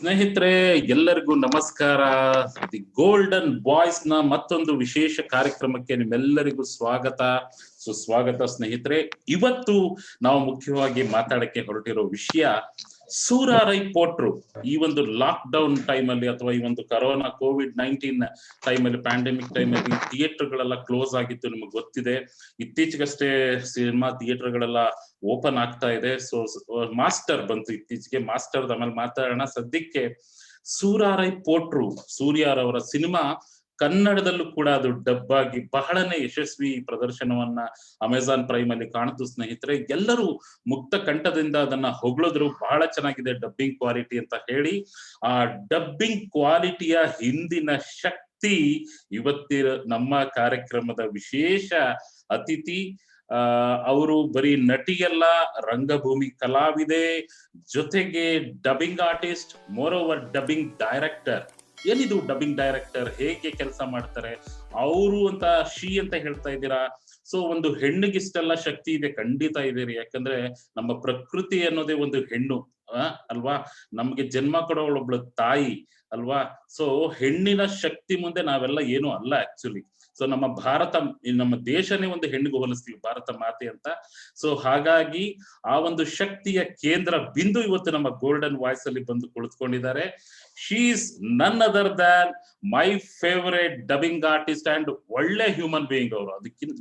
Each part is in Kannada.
ಸ್ನೇಹಿತರೆ, ಎಲ್ಲರಿಗೂ ನಮಸ್ಕಾರ. ದಿ ಗೋಲ್ಡನ್ ಬಾಯ್ಸ್ ನ ಮತ್ತೊಂದು ವಿಶೇಷ ಕಾರ್ಯಕ್ರಮಕ್ಕೆ ನಿಮ್ಮೆಲ್ಲರಿಗೂ ಸ್ವಾಗತ, ಸುಸ್ವಾಗತ. ಸ್ನೇಹಿತರೆ, ಇವತ್ತು ನಾವು ಮುಖ್ಯವಾಗಿ ಮಾತಾಡಕ್ಕೆ ಹೊರಟಿರೋ ವಿಷಯ ಸೂರಾರೈ ಪೋಟ್ರು. ಈ ಒಂದು ಲಾಕ್ ಡೌನ್ ಟೈಮ್ ಅಲ್ಲಿ ಅಥವಾ ಈ ಒಂದು ಕರೋನಾ COVID-19 ಟೈಮ್ ಅಲ್ಲಿ, ಪ್ಯಾಂಡಮಿಕ್ ಟೈಮ್ ಅಲ್ಲಿ ಥಿಯೇಟರ್ ಗಳೆಲ್ಲ ಕ್ಲೋಸ್ ಆಗಿತ್ತು, ನಿಮಗೆ ಗೊತ್ತಿದೆ. ಇತ್ತೀಚೆಗಷ್ಟೇ ಸಿನಿಮಾ ಥಿಯೇಟರ್ ಗಳೆಲ್ಲ ಓಪನ್ ಆಗ್ತಾ ಇದೆ. ಸೊ ಮಾಸ್ಟರ್ ಬಂತು ಇತ್ತೀಚೆಗೆ, ಮಾಸ್ಟರ್ ಆಮೇಲೆ ಮಾತಾಡೋಣ. ಸದ್ಯಕ್ಕೆ ಸೂರಾರೈ ಪೋಟ್ರು, ಸೂರ್ಯಾರವರ ಸಿನಿಮಾ ಕನ್ನಡದಲ್ಲೂ ಕೂಡ ಅದು ಡಬ್ ಆಗಿ ಬಹಳನೇ ಯಶಸ್ವಿ ಪ್ರದರ್ಶನವನ್ನ ಅಮೆಜಾನ್ ಪ್ರೈಮ್ ಅಲ್ಲಿ ಕಾಣ್ತು. ಸ್ನೇಹಿತರೆ, ಎಲ್ಲರೂ ಮುಕ್ತ ಕಂಠದಿಂದ ಅದನ್ನ ಹೊಗಳಿದ್ರು, ಬಹಳ ಚೆನ್ನಾಗಿದೆ ಡಬ್ಬಿಂಗ್ ಕ್ವಾಲಿಟಿ ಅಂತ ಹೇಳಿ. ಆ ಡಬ್ಬಿಂಗ್ ಕ್ವಾಲಿಟಿಯ ಹಿಂದಿನ ಶಕ್ತಿ ಇವತ್ತಿನ ನಮ್ಮ ಕಾರ್ಯಕ್ರಮದ ವಿಶೇಷ ಅತಿಥಿ. ಅವರು ಬರೀ ನಟಿಯಲ್ಲ, ರಂಗಭೂಮಿ ಕಲಾವಿದೆ, ಜೊತೆಗೆ dubbing artist, more over dubbing director. ಏನಿದು ಡಬ್ಬಿಂಗ್ ಡೈರೆಕ್ಟರ್, ಹೇಗೆ ಕೆಲಸ ಮಾಡ್ತಾರೆ ಅವರು ಅಂತ ಶಿ ಅಂತ ಹೇಳ್ತಾ ಇದ್ದೀರಾ? ಸೊ ಒಂದು ಹೆಣ್ಣಿಗೆ ಇಷ್ಟೆಲ್ಲ ಶಕ್ತಿ ಇದೆ, ಖಂಡಿತ ಇದೆ ರೀ. ಯಾಕಂದ್ರೆ ನಮ್ಮ ಪ್ರಕೃತಿ ಅನ್ನೋದೇ ಒಂದು ಹೆಣ್ಣು ಅಲ್ವಾ, ನಮ್ಗೆ ಜನ್ಮ ಕೊಡೋಳೊಬ್ಳು ತಾಯಿ ಅಲ್ವಾ. ಸೊ ಹೆಣ್ಣಿನ ಶಕ್ತಿ ಮುಂದೆ ನಾವೆಲ್ಲ ಏನು ಅಲ್ಲ ಆಕ್ಚುಲಿ. ಸೊ ನಮ್ಮ ಭಾರತ, ನಮ್ಮ ದೇಶನೇ ಒಂದು ಹೆಣ್ಣಿಗೆ ಹೋಲಿಸ್ತೀವಿ, ಭಾರತ ಮಾತೆ ಅಂತ. ಸೊ ಹಾಗಾಗಿ ಆ ಒಂದು ಶಕ್ತಿಯ ಕೇಂದ್ರ ಬಿಂದು ಇವತ್ತು ನಮ್ಮ ಗೋಲ್ಡನ್ ವಾಯ್ಸ್ ಅಲ್ಲಿ ಬಂದು ಕುಳಿತುಕೊಂಡಿದ್ದಾರೆ. ಶಿ ಈಸ್ ನನ್ other than my favourite dubbing artist and ಒಳ್ಳೆ ಹ್ಯೂಮನ್ ಬೀಯಿಂಗ್ ಅವರು.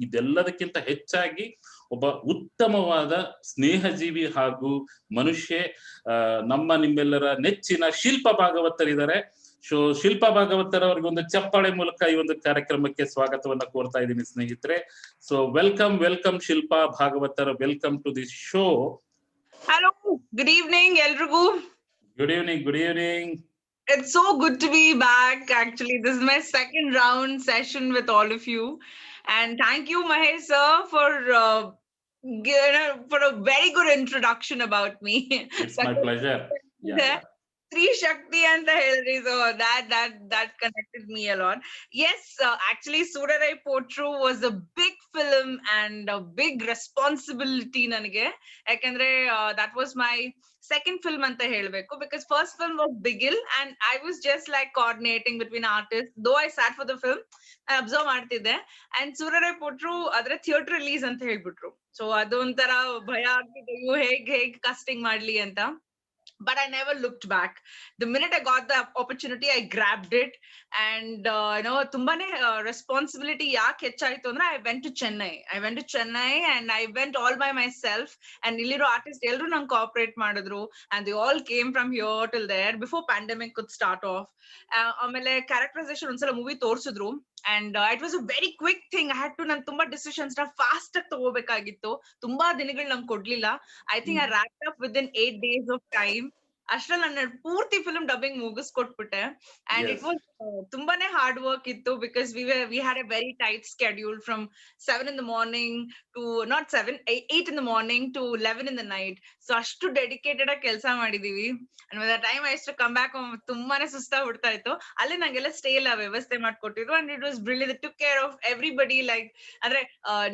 ಇದೆಲ್ಲದಕ್ಕಿಂತ ಹೆಚ್ಚಾಗಿ ಒಬ್ಬ ಉತ್ತಮವಾದ ಸ್ನೇಹಜೀವಿ ಹಾಗೂ ಮನುಷ್ಯ. ನಮ್ಮ ನಿಮ್ಮೆಲ್ಲರ ನೆಚ್ಚಿನ ಶಿಲ್ಪಾ ಭಾಗವತರ್ ಇದ್ದಾರೆ. ಸೊ ಶಿಲ್ಪಾ ಭಾಗವತರ್ ಅವರಿಗೆ ಒಂದು ಚಪ್ಪಾಳೆ ಮೂಲಕ ಈ ಒಂದು ಕಾರ್ಯಕ್ರಮಕ್ಕೆ ಸ್ವಾಗತವನ್ನ ಕೋರ್ತಾ ಇದ್ದೀನಿ ಸ್ನೇಹಿತರೆ. So welcome Shilpa Bhagavatar, welcome to this show. Hello, good evening, Elrugu. Good evening. It's so good to be back. Actually, this is my second round session with all of you, and thank you, Mahesh sir, for a very good introduction about me. It's my pleasure. Yeah. Sri Shakti and the Hillary, so that connected me a lot. Yes, actually Soorarai Potru was a big film and a big responsibility nanage. Yakandre that was my second film anta helbeku, because first film was Bigil and I was just like coordinating between artists. Though I sat for the film, I observe ಮಾಡ್ತಿದ್ದೆ. And Soorarai Potru adra theater release anta ಹೇಳ್ಬಿಟ್ರು. So ಅದೊಂಥರ ಭಯ ಆಗ್ತಿದೆ, ಹೇಗೆ casting ಮಾಡ್ಲಿ ಅಂತ. But I never looked back. The minute I got the opportunity, I grabbed it. And tumbane responsibility yaake ಹೆಚ್ಚಾಯ್ತು ಅಂದ್ರೆ I went to Chennai and I went all by myself. And illiro artists ellaru nange cooperate ಮಾಡಿದ್ರು, and they all came from here till there before pandemic could start off. ಆಮೇಲೆ characterization ಒಂದ್ಸಲ movie ತೋರ್ಸಿದ್ರು, and it was a very quick thing. I had to ನಾನು ತುಂಬಾ ಡಿಸಿಷನ್ಸ್ ನ ಫಾಸ್ಟ್ ಆಗಿ ತಗೋಬೇಕಾಗಿತ್ತು. ತುಂಬಾ ದಿನಗಳು ನಂಗೆ ಕೊಡ್ಲಿಲ್ಲ. I think I wrapped up within 8 days of time. ಅಷ್ಟ್ರಲ್ಲಿ ನಾನು ಪೂರ್ತಿ ಫಿಲ್ಮ್ ಡಬ್ಬಿಂಗ್ ಮುಗಿಸ್ಕೊಟ್ಬಿಟ್ಟೆ. And it was ತುಂಬಾನೇ ಹಾರ್ಡ್ ವರ್ಕ್ ಇತ್ತು, because we had a very tight schedule from 7 in the morning to 8 in the morning to 11 in the night. So ಅಷ್ಟು ಡೆಡಿಕೇಟೆಡ್ ಆಗಿ ಕೆಲಸ ಮಾಡಿದೀವಿ. And by the time I used to come back home, ತುಂಬಾನೇ ಸುಸ್ತಾಗ್ಬಿಡ್ತಾ ಇತ್ತು. ಅಲ್ಲಿ ನಂಗೆಲ್ಲ ಸ್ಟೇ ಎಲ್ಲ ವ್ಯವಸ್ಥೆ ಮಾಡ್ಕೊಟ್ಟಿದ್ರು. And it was brilliant. They took care of everybody. Like ಅಂದ್ರೆ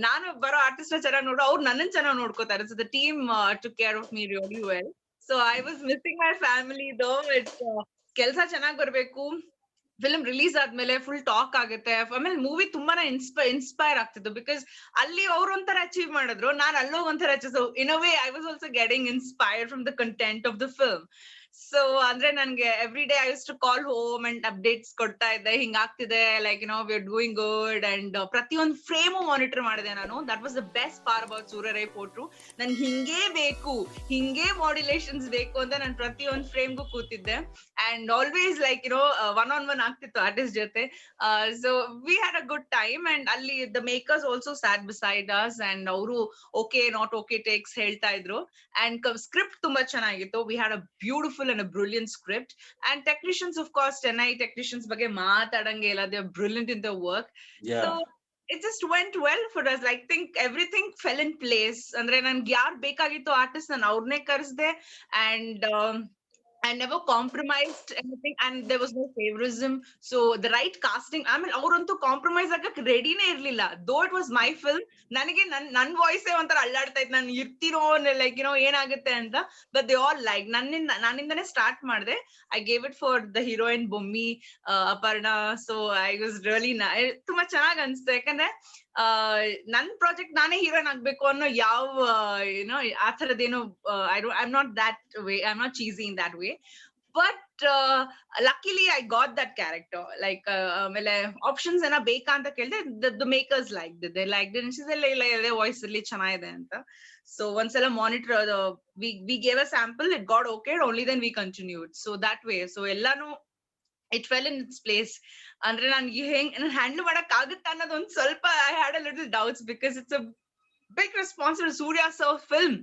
ನಾನು ಬರೋ ಆರ್ಟಿಸ್ಟ್ ಚೆನ್ನಾಗಿ ನೋಡು, ಅವ್ರು ನನ್ನನ್ನು ಚೆನ್ನಾಗಿ ನೋಡ್ಕೋತಾರೆ. So the team took care of me really well. So I was missing my family though. It's ಕೆಲಸ ಚೆನ್ನಾಗಿ ಬರ್ಬೇಕು. ಫಿಲ್ಮ್ ರಿಲೀಸ್ ಆದ್ಮೇಲೆ ಫುಲ್ ಟಾಕ್ ಆಗುತ್ತೆ. ಆಮೇಲೆ ಮೂವಿ ತುಂಬಾನೇ ಇನ್ಸ್ಪೈರ್ ಆಗ್ತಿತ್ತು, ಬಿಕಾಸ್ ಅಲ್ಲಿ ಅವ್ರು ಒಂಥರ ಅಚೀವ್ ಮಾಡಿದ್ರು, ನಾನು ಅಲ್ಲೋ ಒಂಥರ achieve. In a way I was also getting inspired from the content of the film. So ಅಂದ್ರೆ ನನ್ಗೆ every day I use to call home and updates ಕೊಡ್ತಾ ಇದ್ದೆ, ಹಿಂಗಾಗ್ತಿದೆ, like we are doing good. And ಪ್ರತಿಯೊಂದು ಫ್ರೇಮು ಮಾನಿಟರ್ ಮಾಡಿದೆ ನಾನು. That was the best part about Soorarai Pottru. ನನ್ ಹಿಂಗೇ ಬೇಕು, ಹಿಂಗೇ ಮಾಡ್ಯುಲೇಷನ್ಸ್ ಬೇಕು ಅಂತ ನಾನು ಪ್ರತಿಯೊಂದು ಫ್ರೇಮ್ಗೂ ಕೂತಿದ್ದೆ. ಅಂಡ್ ಆಲ್ವೇಸ್ ಲೈಕ್ ಒನ್ ಆಗ್ತಿತ್ತು ಆರ್ಟಿಸ್ಟ್ ಜೊತೆ. So we had a good time. And ಅಲ್ಲಿ the makers also sat beside us, and ಅವರು ಓಕೆ ನಾಟ್ ಓಕೆ ಟೇಕ್ಸ್ ಹೇಳ್ತಾ ಇದ್ರು. ಅಂಡ್ ಸ್ಕ್ರಿಪ್ಟ್ ತುಂಬಾ ಚೆನ್ನಾಗಿತ್ತು. We had a beautiful and a brilliant script. And technicians, of course, Chennai technicians ಬಗ್ಗೆ ಮಾತಾಡಂಗೆ ಇಲ್ಲ, they are brilliant in their work. So it just went well for us. Like think everything fell in place. ಅಂದ್ರೆ ನನ್ಗೆ ಯಾರು ಬೇಕಾಗಿತ್ತು ಆರ್ಟಿಸ್ಟ್, ನಾನು ಅವ್ರನ್ನೇ ಕರೆಸ್ದೆ. And I never compromised anything, and there was no favorism. So the right casting, I mean, ಅವ್ರಂತೂ ಕಾಂಪ್ರಮೈಸ್ ಆಗಕ್ ರೆಡಿನೇ ಇರ್ಲಿಲ್ಲ. Though it was my film, ನನಗೆ ನನ್ ವಾಯ್ಸೇ ಒಂಥರ ಅಲ್ಲಾಡ್ತಾ ಇತ್ತು, ನಾನು ಇರ್ತೀನೋ ಲೈಕ್ ಏನಾಗುತ್ತೆ ಅಂತ. ಬಟ್ ದೇ ಆಲ್ ಲೈಕ್ ನನ್ನಿಂದನೇ ಸ್ಟಾರ್ಟ್ ಮಾಡಿದೆ. I gave it for the heroine Bommi, Aparna. So I was really ತುಂಬಾ ಚೆನ್ನಾಗ್ ಅನ್ಸ್ತು. ಯಾಕಂದ್ರೆ ನನ್ ಪ್ರಾಜೆಕ್ಟ್ ನಾನೇ ಹೀರೋಯಿನ್ ಆಗ್ಬೇಕು ಅನ್ನೋ ಯಾವ ಆ ಥರದ್ದೇನು I am not that way, I am not cheesy in that way. But luckily I got that character. Like ಆಮೇಲೆ ಆಪ್ಷನ್ಸ್ ಏನೋ ಬೇಕಾ ಅಂತ ಕೇಳಿದೆ, ದ ಮೇಕರ್ಸ್ ಲೈಕ್ ಇಲ್ಲ ವಾಯ್ಸ್ ಇಲ್ಲಿ ಚೆನ್ನಾಗಿದೆ ಅಂತ. ಸೊ ಒಂದ್ಸಲ monitor we gave a sample, it got okay, only then we continued. So that way so ಎಲ್ಲಾನು it fell in its place. ಅಂದ್ರೆ ನನ್ಗೆ ನಾನು ಹ್ಯಾಂಡಲ್ ಮಾಡಕ್ ಆಗುತ್ತಾ ಅನ್ನೋದು ಒಂದ್ ಸ್ವಲ್ಪ I had a little doubts, because it's a big responsible Surya sir film.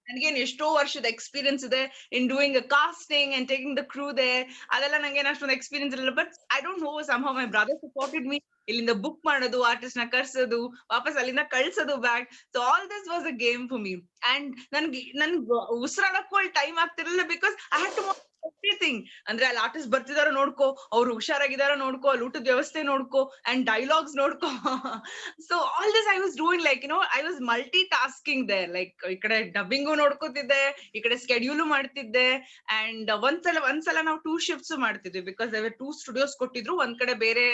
ನನಗೇನು ಎಷ್ಟೋ ವರ್ಷದ ಎಕ್ಸ್ಪೀರಿಯನ್ಸ್ ಇದೆ in doing a casting and taking the crew ದೇ. ಅದೆಲ್ಲ ನಂಗೆ ಅಷ್ಟೊಂದು ಎಕ್ಸ್ಪೀರಿಯನ್ಸ್ ಇರಲಿಲ್ಲ. But I don't know, somehow my brother supported me. ಇಲ್ಲಿಂದ ಬುಕ್ ಮಾಡೋದು, ಆರ್ಟಿಸ್ಟ್ ನ ಕರ್ಸೋದು, ವಾಪಸ್ ಅಲ್ಲಿಂದ ಕಳ್ಸೋದು back. So all this was a game for me. And ನನ್ಗೆ ಉಸಿರಾಡಕ್ಕೂ ಟೈಮ್ ಆಗ್ತಿರ್ಲಿಲ್ಲ, because I had to everything. ಅಂದ್ರೆ ಅಲ್ಲಿ ಆರ್ಟಿಸ್ಟ್ ಬರ್ತಿದಾರೋ ನೋಡ್ಕೋ, ಅವ್ರು ಹುಷಾರಾಗಿದಾರೋ ನೋಡ್ಕೋ, ಅಲ್ಲಿ ಊಟದ ವ್ಯವಸ್ಥೆ ನೋಡ್ಕೋ, ಅಂಡ್ ಡೈಲಾಗ್ಸ್ ನೋಡ್ಕೋ. So all this I was doing, like I was multi tasking there. Like ಈ ಕಡೆ ಡಬ್ಬಿಂಗು ನೋಡ್ಕೋತಿದ್ದೆ, ಈ ಕಡೆ ಸ್ಕೆಡ್ಯೂಲು ಮಾಡ್ತಿದ್ದೆ. ಅಂಡ್ ಒಂದ್ಸಲ ನಾವು 2 ಶಿಫ್ಟ್ಸ್ ಮಾಡ್ತಿದ್ವಿ, ಬಿಕಾಸ್ ದೇರ್ 2 ಸ್ಟುಡಿಯೋಸ್ ಕೊಟ್ಟಿದ್ರು. ಒಂದ್ ಕಡೆ ಬೇರೆ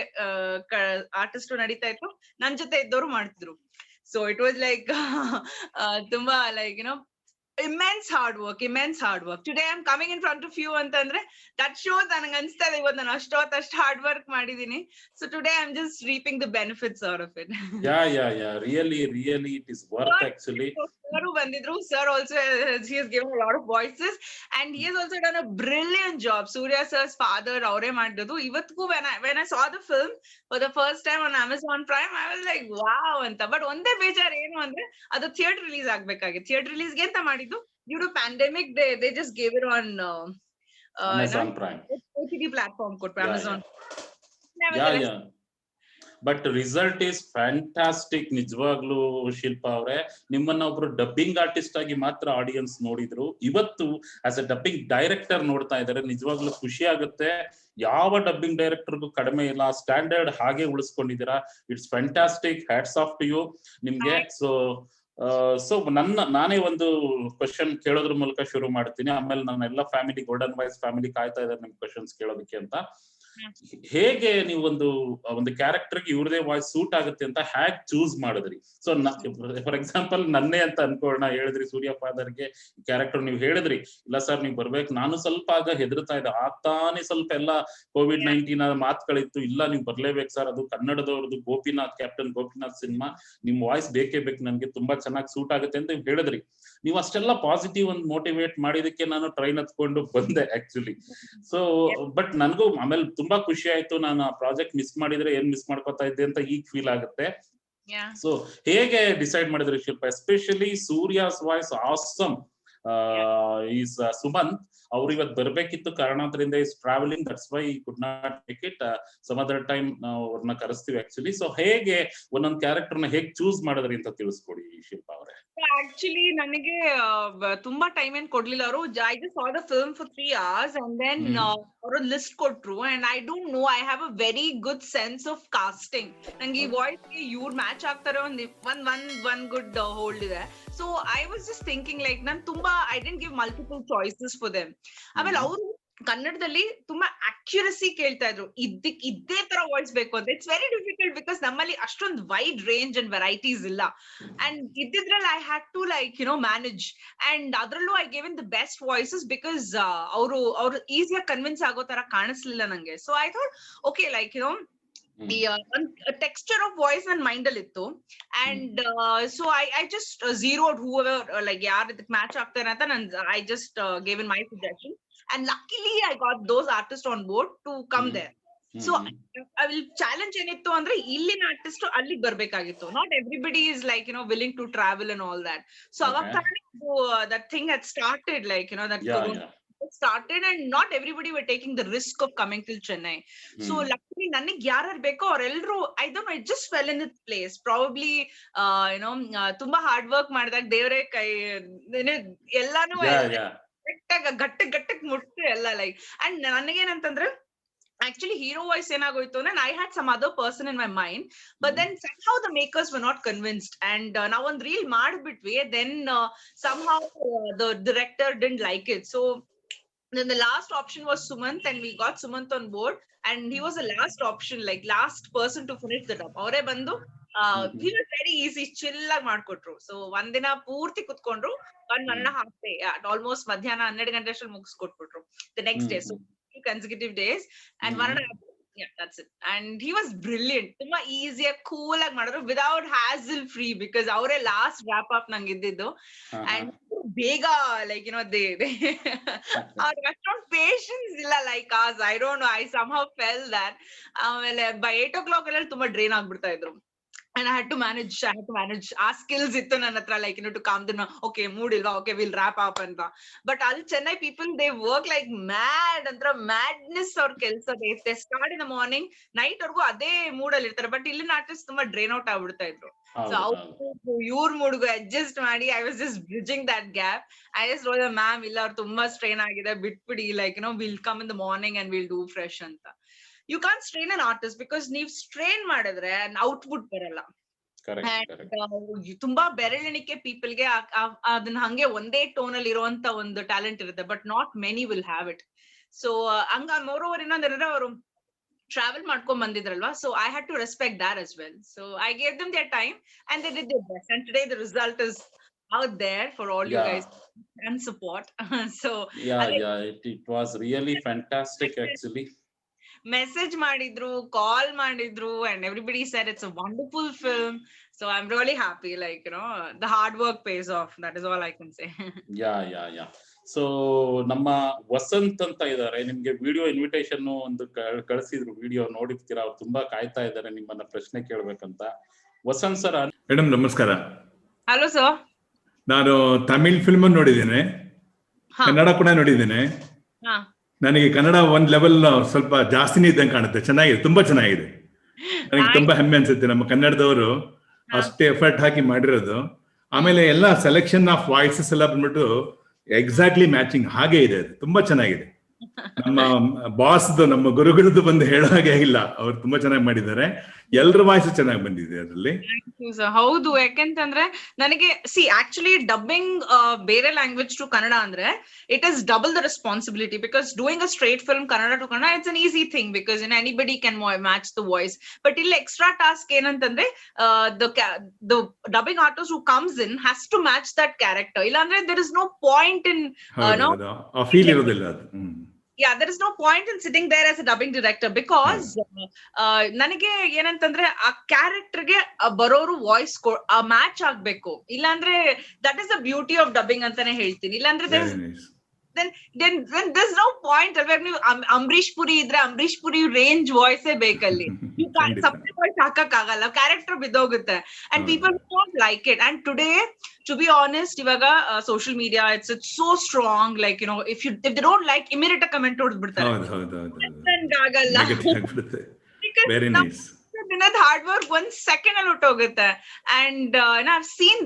ಆರ್ಟಿಸ್ಟ್ ನಡೀತಾ ಇತ್ತು, ನನ್ ಜೊತೆ ಇದ್ದವರು ಮಾಡ್ತಿದ್ರು. ಸೊ ಇಟ್ ವಾಸ್ ಲೈಕ್ ತುಂಬಾ like immense hard work. Today I'm coming in front of you ಅಂತಂದ್ರೆ that shows ನನಗೆ ಅನ್ಸ್ತಾ ಇದೆ ಇವತ್ತು ನಾನು ಅಷ್ಟು ಹಾರ್ಡ್ ವರ್ಕ್ ಮಾಡಿದೀನಿ. So today I'm just reaping the benefits out of it. Yeah. Really it is worth actually. Sir ಬಂದಿದ್ರು. Sir also he has given a lot of voices, and he has also done a brilliant job. Surya sir's father ಅವರೇ ಮಾಡಿದ್ದು. ಇವತ್ತಿಗೂ when I saw the film for the first time on Amazon Prime, I was like wow ಅಂತ. ಬಟ್ ಒಂದೇ ಬೇಜಾರ್ ಏನು ಅಂದ್ರೆ ಅದು ಥಿಯೇಟರ್ ರಿಲೀಸ್ ಆಗ್ಬೇಕಾಗಿತ್ತು. ಥಿಯೇಟರ್ ರಿಲೀಸ್ಗೆ ಅಂತ ಮಾಡಿದ್ದು, due to pandemic they just gave it on Amazon Prime OTT platform ಕೊಟ್ಟು Amazon. Yeah. But result is fantastic. ನಿಜವಾಗ್ಲೂ ಶಿಲ್ಪಾ ಅವರೇ, ನಿಮ್ಮನ್ನ ಒಬ್ರು ಡಬ್ಬಿಂಗ್ ಆರ್ಟಿಸ್ಟ್ ಆಗಿ ಮಾತ್ರ ಆಡಿಯನ್ಸ್ ನೋಡಿದ್ರು. ಇವತ್ತು ಆಸ್ ಎ ಡಬ್ಬಿಂಗ್ ಡೈರೆಕ್ಟರ್ ನೋಡ್ತಾ ಇದ್ದಾರೆ. ನಿಜವಾಗ್ಲೂ ಖುಷಿ ಆಗುತ್ತೆ. ಯಾವ ಡಬ್ಬಿಂಗ್ ಡೈರೆಕ್ಟರ್ಗೂ ಕಡಿಮೆ ಇಲ್ಲ, ಸ್ಟ್ಯಾಂಡರ್ಡ್ ಹಾಗೆ ಉಳಿಸ್ಕೊಂಡಿದ್ದೀರಾ. It's fantastic. Hats off to you ನಿಮ್ಗೆ. ಸೊ ನಾನೇ ಒಂದು ಕ್ವಶನ್ ಕೇಳೋದ್ರ ಮೂಲಕ ಶುರು ಮಾಡ್ತೀನಿ. ಆಮೇಲೆ ನನ್ನ ಎಲ್ಲ ಫ್ಯಾಮಿಲಿ, ಗೋಲ್ಡನ್ ವಾಯ್ಸ್ ಫ್ಯಾಮಿಲಿ ಕಾಯ್ತಾ ಇದ್ದಾರೆ ನಿಮ್ ಕ್ವಶನ್ಸ್ ಕೇಳೋದಕ್ಕೆ ಅಂತ. ಹೇಗೆ ನೀವು ಒಂದು ಕ್ಯಾರೆಕ್ಟರ್ಗೆ ಇವ್ರದೇ ವಾಯ್ಸ್ ಸೂಟ್ ಆಗುತ್ತೆ ಅಂತ ಹೇಗ್ ಚೂಸ್ ಮಾಡಿದ್ರಿ? ಸೊ ಫಾರ್ ಎಕ್ಸಾಂಪಲ್ ನನ್ನೇ ಅಂತ ಅನ್ಕೊಳ್ಳೋಣ, ಹೇಳಿದ್ರಿ ಸೂರ್ಯ ಫಾದರ್ಗೆ ಕ್ಯಾರೆಕ್ಟರ್ ನೀವು ಹೇಳಿದ್ರಿ, ಇಲ್ಲ ಸರ್ ನೀವು ಬರ್ಬೇಕು. ನಾನು ಸ್ವಲ್ಪ ಆಗ ಹೆದರ್ತಾ ಇದ್ದೆ, ಆಗ್ತಾನೆ ಸ್ವಲ್ಪ ಎಲ್ಲ COVID-19 ಮಾತುಗಳಿತ್ತು. ಇಲ್ಲ ನೀವು ಬರ್ಲೇಬೇಕು ಸರ್, ಅದು ಕನ್ನಡದವ್ರದ್ದು ಗೋಪಿನಾಥ್, ಕ್ಯಾಪ್ಟನ್ ಗೋಪಿನಾಥ್ ಸಿನಿಮಾ, ನಿಮ್ ವಾಯ್ಸ್ ಬೇಕೇ ಬೇಕು ನನ್ಗೆ, ತುಂಬಾ ಚೆನ್ನಾಗಿ ಸೂಟ್ ಆಗುತ್ತೆ ಅಂತ ಹೇಳಿದ್ರಿ. ನೀವು ಅಷ್ಟೆಲ್ಲ ಪಾಸಿಟಿವ್ ಒಂದು ಮೋಟಿವೇಟ್ ಮಾಡಿದಕ್ಕೆ ನಾನು ಟ್ರೈನ್ ಹತ್ಕೊಂಡು ಬಂದೆ ಆಕ್ಚುಲಿ. ಸೊ ಬಟ್ ನನ್ಗೂ ಆಮೇಲೆ ತುಂಬಾ ಖುಷಿ ಆಯ್ತು. ನಾನು ಆ ಪ್ರಾಜೆಕ್ಟ್ ಮಿಸ್ ಮಾಡಿದ್ರೆ ಏನ್ ಮಿಸ್ ಮಾಡ್ಕೊತಾ ಇದ್ದೆ ಅಂತ ಈಗ ಫೀಲ್ ಆಗುತ್ತೆ. ಸೊ ಹೇಗೆ ಡಿಸೈಡ್ ಮಾಡಿದ್ರಿ Shilpa? Especially Suriya's voice awesome. Is Sumanth ಅವ್ರು ಇವತ್ತು ಬರ್ಬೇಕಿತ್ತು, ಕಾರಣಾಂತರಿಂದ is travelling, that's why could not make it. Some other time ನಾವು ಅವ್ರನ್ನ ಕರೆಸ್ತೀವಿ ಆಕ್ಚುಲಿ. ಸೊ ಹೇಗೆ ಒಂದೊಂದು ಕ್ಯಾರೆಕ್ಟರ್ನ ಹೇಗೆ ಚೂಸ್ ಮಾಡಿದ್ರಿ ಅಂತ ತಿಳಿಸ್ಕೊಡಿ ಶಿಲ್ಪ ಅವರೇ. ಆಕ್ಚುಲಿ ನನಗೆ ತುಂಬಾ ಟೈಮ್ ಏನ್ ಕೊಡ್ಲಿಲ್ಲ ಅವರು. I just saw the film for 3 hours and then ಅವರು ಲಿಸ್ಟ್ ಕೊಟ್ರು. and I don't know, I have a very good sense of casting. ನಂಗೆ ಈ ವಾಯ್ಸ್ ಗೆ ಇವ್ರು ಮ್ಯಾಚ್ ಆಗ್ತಾರೆ, one good hold ಇದೆ. So I was just thinking like ನಾನು ತುಂಬಾ I didn't give multiple choices for them. ಆಮೇಲೆ ಅವರು ಕನ್ನಡದಲ್ಲಿ ತುಂಬಾ ಅಕ್ಯುರಸಿ ಕೇಳ್ತಾ ಇದ್ರು, ಇದೇ ತರ ವಾಯ್ಸ್ ಬೇಕು ಅಂತ. ಇಟ್ಸ್ ವೆರಿ ಡಿಫಿಕಲ್ಟ್ ಬಿಕಾಸ್ ನಮ್ಮಲ್ಲಿ ಅಷ್ಟೊಂದು ವೈಡ್ ರೇಂಜ್ ಅಂಡ್ ವೆರೈಟೀಸ್ ಇಲ್ಲ. ಅಂಡ್ ಇದ್ದಿದ್ರಲ್ಲಿ I had to like manage. And ಅದ್ರಲ್ಲೂ I give in the best voices because ಅವರು ಈಸಿಯಾಗಿ ಕನ್ವಿನ್ಸ್ ಆಗೋ ತರ ಕಾಣಿಸ್ಲಿಲ್ಲ ನಂಗೆ. So I thought okay like texture of voice ನನ್ನ ಮೈಂಡ್ ಅಲ್ಲಿ ಇತ್ತು. And so I just zeroed whoever like ಯಾರು ಇದಕ್ಕೆ ಮ್ಯಾಚ್ ಆಗ್ತಾರೆ ಅಂತ I just gave in my suggestion. And luckily I got those artists on board to come there. So I will challenge ಏನತ್ತು ಅಂದ್ರೆ ಇಲ್ಲಿನ ಆರ್ಟಿಸ್ಟ್ ಅಲ್ಲಿಗೆ ಬರ್ಬೇಕಾಗಿತ್ತು. Not everybody is like willing to travel and all that. So ಅವಾಗ that thing had started like that started and not everybody were taking the risk of coming to Chennai. So luckily ನನಗೆ ಯಾರು ಬೇಕೋ ಅವರೆಲ್ಲರೂ I don't know, it just fell in its place. Probably ತುಂಬಾ ಹಾರ್ಡ್ ವರ್ಕ್ ಮಾಡಿದಾಗ ದೇವರೇ ಕೈ ಎಲ್ಲಾನು ಗಟ್ಟಕ್ ಮುಟ್ತು ಎಲ್ಲ ಲೈಕ್. ಅಂಡ್ ನನಗೇನಂತಂದ್ರೆ actually hero voice ಏನಾಗೋಯ್ತು ಅಂದ್ರೆ I had some other person in my mind, but then somehow the makers were not convinced, and ನಾವು ಒಂದ್ reel ಮಾಡ್ಬಿಟ್ವಿ, then somehow the director didn't like it, so then the last option was Sumant, and we got Sumant on board, and he was the last option, like last person to finish the dub. ಅವರೇ ಬಂದು he was very easy, chill ಆಗಿ ಮಾಡ್ಕೊಟ್ರು. ಸೊ ಒಂದಿನ ಪೂರ್ತಿ ಕುತ್ಕೊಂಡ್ರು, 1.5 day, almost ಮಧ್ಯಾಹ್ನ 12 ಗಂಟೆ ಅಷ್ಟಲ್ಲಿ ಮುಗಿಸ್ಕೊಟ್ಬಿಟ್ರು the next day. So consecutive days and 1.5, yeah, that's it. And he was brilliant. ತುಂಬಾ ಈಸಿ ಆಗಿ ಕೂಲ್ ಆಗಿ ಮಾಡಿದ್ರು without hassle free, because ಅವರೇ ಲಾಸ್ಟ್ wrap up ನಂಗೆ ಇದ್ದಿದ್ದು. And ಬೇಗ like they ಅವ್ರ ಅಷ್ಟೊಂದು ಪೇಷನ್ಸ್ ಇಲ್ಲ like us. I don't know, I somehow felt that. ಆಮೇಲೆ by 8 o'clock ಎಲ್ಲ ತುಂಬಾ ಡ್ರೈನ್ ಆಗ್ಬಿಡ್ತಾ ಇದ್ರು. And I had to manage ಆ skills ಇತ್ತು ನನ್ನ ಹತ್ರ, like to calm them. Okay, mood ilva, okay, we'll wrap up ಅಂತ. But all Chennai people, they work like mad ಅಂತ್ರ madness ಅವ್ರ ಕೆಲಸ. they start in the morning, night ವರ್ಗೂ ಅದೇ ಮೂಡ್ ಅಲ್ಲಿ ಇರ್ತಾರೆ. ಬಟ್ ಇಲ್ಲಿನ ಆರ್ಟಿಸ್ಟ್ ತುಂಬಾ ಡ್ರೈನ್ ಔಟ್ ಆಗ್ಬಿಡ್ತಾ ಇದ್ರು. ಸೊ ಅವ್ರು ಇವ್ರ ಮೂಡ್ಗೂ ಅಡ್ಜಸ್ಟ್ ಮಾಡಿ I was just bridging that gap. I just told them, ma'am ಇಲ್ಲ ಅವ್ರು ತುಂಬಾ ಸ್ಟ್ರೈನ್ ಆಗಿದೆ, ಬಿಟ್ಬಿಡಿ, like we'll come in the morning and we'll do fresh ಅಂತ. You can't strain an artist because ನೀವು ಸ್ಟ್ರೈನ್ ಮಾಡಿದ್ರೆ ಔಟ್ಪುಟ್ ಬರಲ್ಲ. ತುಂಬಾ ಬೆರಳೆಣಿಕೆ ಪೀಪಲ್ಗೆ ಅದನ್ನ ಹಂಗೆ ಒಂದೇ ಟೋನ್ ಅಲ್ಲಿ ಇರುವಂತ ಒಂದು ಟ್ಯಾಲೆಂಟ್ ಇರುತ್ತೆ, but not many will have it. So ಹಂಗ ಮೋರೋವರ್ ಇನ್ನೊಂದೇನಂದ್ರೆ ಅವರು ಟ್ರಾವೆಲ್ ಮಾಡ್ಕೊಂಡ್ ಬಂದಿದ್ರಲ್ವಾ, so I had to respect that as well. So I gave them their time and they did their best, and today the result is out there for all you guys and support. So it was really fantastic actually. Message ಮಾಡಿದ್ರು, ಕಾಲ್ ಮಾಡಿದ್ರು, and everybody said it's a wonderful film. So I'm really happy, like the hard work pays off. That is all I can say. yeah so ನಮ್ಮ ವಸಂತ್ ಅಂತ ಇದ್ದಾರೆ, ನಿಮ್ಗೆ ವಿಡಿಯೋ ಇನ್ವಿಟೇಷನ್ ಒಂದು ಕಳಿಸಿದ್ರು, ವಿಡಿಯೋ ನೋಡಿರ್ತೀರಾ, ಅವ್ರು ತುಂಬಾ ಕಾಯ್ತಾ ಇದ್ದಾರೆ ನಿಮ್ಮನ್ನ ಪ್ರಶ್ನೆ ಕೇಳ್ಬೇಕಂತ. ವಸಂತ್ ಸರ್. ಮೇಡಮ್ ನಮಸ್ಕಾರ. Hello sir. ನಾನು ತಮಿಳ್ ಫಿಲ್ಮ್ ನೋಡಿದ್ದೇನೆ, ಕನ್ನಡ ಕೂಡ ನೋಡಿದ್ದೇನೆ. ನನಗೆ ಕನ್ನಡ ಒಂದ್ ಲೆವೆಲ್ ಸ್ವಲ್ಪ ಜಾಸ್ತಿನೇ ಇದ್ದಂಗೆ ಕಾಣುತ್ತೆ. ಚೆನ್ನಾಗಿದೆ, ತುಂಬಾ ಚೆನ್ನಾಗಿದೆ. ನನಗೆ ತುಂಬಾ ಹೆಮ್ಮೆ ಅನ್ಸುತ್ತೆ ನಮ್ಮ ಕನ್ನಡದವರು ಅಷ್ಟೇ ಎಫರ್ಟ್ ಹಾಕಿ ಮಾಡಿರೋದು. ಆಮೇಲೆ ಎಲ್ಲ ಸೆಲೆಕ್ಷನ್ ಆಫ್ ವಾಯ್ಸಸ್ ಎಲ್ಲ ಬಂದ್ಬಿಟ್ಟು ಎಕ್ಸಾಕ್ಟ್ಲಿ ಮ್ಯಾಚಿಂಗ್ ಹಾಗೆ ಇದೆ. ಅದು ತುಂಬಾ ಚೆನ್ನಾಗಿದೆ. ನಮ್ಮ ಬಾಸ್ದು, ನಮ್ಮ ಗುರುಗಳದ್ದು ಬಂದು ಹೇಳೋ ಹಾಗೆ ಇಲ್ಲ, ಅವ್ರು ತುಂಬಾ ಚೆನ್ನಾಗಿ ಮಾಡಿದ್ದಾರೆ. ಎಲ್ಲರ ವಾಯ್ಸ್ ಚೆನ್ನಾಗಿ ಬಂದಿದೆ ಅದರಲ್ಲಿ. ಹೌದು, ಯಾಕೆಂತಂದ್ರೆ ನನಗೆ ಆಕ್ಚುಲಿ ಡಬ್ಬಿಂಗ್ ಬೇರೆ ಲ್ಯಾಂಗ್ವೇಜ್ ಟು ಕನ್ನಡ ಅಂದ್ರೆ it is double the responsibility, because doing a straight film Kannada to Kannada it's an easy thing, because anybody can match the voice. But ಇಲ್ಲಿ ಎಕ್ಸ್ಟ್ರಾ ಟಾಸ್ಕ್ ಏನಂತಂದ್ರೆ the dubbing artist who comes in has to match that character. ಇಲ್ಲಾಂದ್ರೆ there is no point in feel ಇರೋದಿಲ್ಲ ಅದು. Yeah, there is no point in sitting there as a dubbing director, because ನನಗೆ ಏನಂತಂದ್ರೆ ಆ ಕ್ಯಾರೆಕ್ಟರ್ ಗೆ ಬರೋರು ವಾಯ್ಸ್ ಮ್ಯಾಚ್ ಆಗ್ಬೇಕು. ಇಲ್ಲಾಂದ್ರೆ that is the beauty of dubbing ಅಂತಾನೆ ಹೇಳ್ತೀನಿ. ಇಲ್ಲಾಂದ್ರೆ then there's no point. ನೀವು ಅಂಬರೀಶ್ ಪುರಿ ಇದ್ರೆ ಅಂಬರೀಶ್ ಪುರಿ ರೇಂಜ್ ವಾಯ್ಸ್ ಬೇಕಲ್ಲಿ. ಸಪ್ರೇಟ್ ವಾಯ್ಸ್ ಹಾಕಕ್ಕಾಗಲ್ಲ, ಕ್ಯಾರೆಕ್ಟರ್ ಬಿದ್ದೋಗುತ್ತೆ. And people don't like it. And today to be honest, ಇವಾಗ social media it's so strong, like if they don't like, immediate comment ಹೊಡೆದ್ಬಿಡ್ತಾರೆ. ಆಗಲ್ಲ. Very nice. ದಿನದ ಹಾರ್ಡ್ ವರ್ಕ್ 1 second ಅಲ್ಲಿ ಹೊಟ್ಟೋಗುತ್ತೆ. And I've seen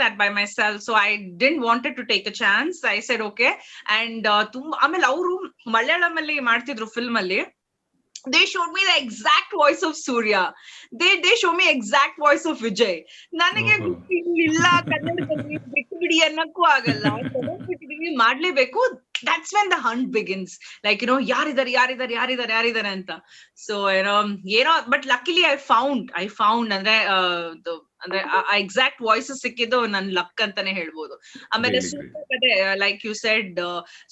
that by myself, so I didn't wanted to take a chance. I said okay. And ಆಮೇಲೆ ಅವರು ಮಲಯಾಳಂ ಅಲ್ಲಿ ಮಾಡ್ತಿದ್ರು ಫಿಲ್ಮ್ ಅಲ್ಲಿ. They showed me the exact voice of Surya. They show me exact voice of Vijay. ನನಗೆ ಇಲ್ಲ ಕನ್ನಡದಲ್ಲಿ ಬಿಟ್ಟು ಅನ್ನಕ್ಕೂ ಆಗಲ್ಲ, ಮಾಡ್ಲೇಬೇಕು. That's when the hunt begins. Like ಯಾರಿದ್ದಾರೆ ಅಂತ. So but luckily I found ಅಂದ್ರೆ ಎಕ್ಸಾಕ್ಟ್ ವಾಯ್ಸಸ್ ಸಿಕ್ಕಿದ್ದು ನನ್ ಲಕ್ ಅಂತಾನೆ ಹೇಳ್ಬೋದು. ಆಮೇಲೆ ಲೈಕ್ ಯು ಸೆಡ್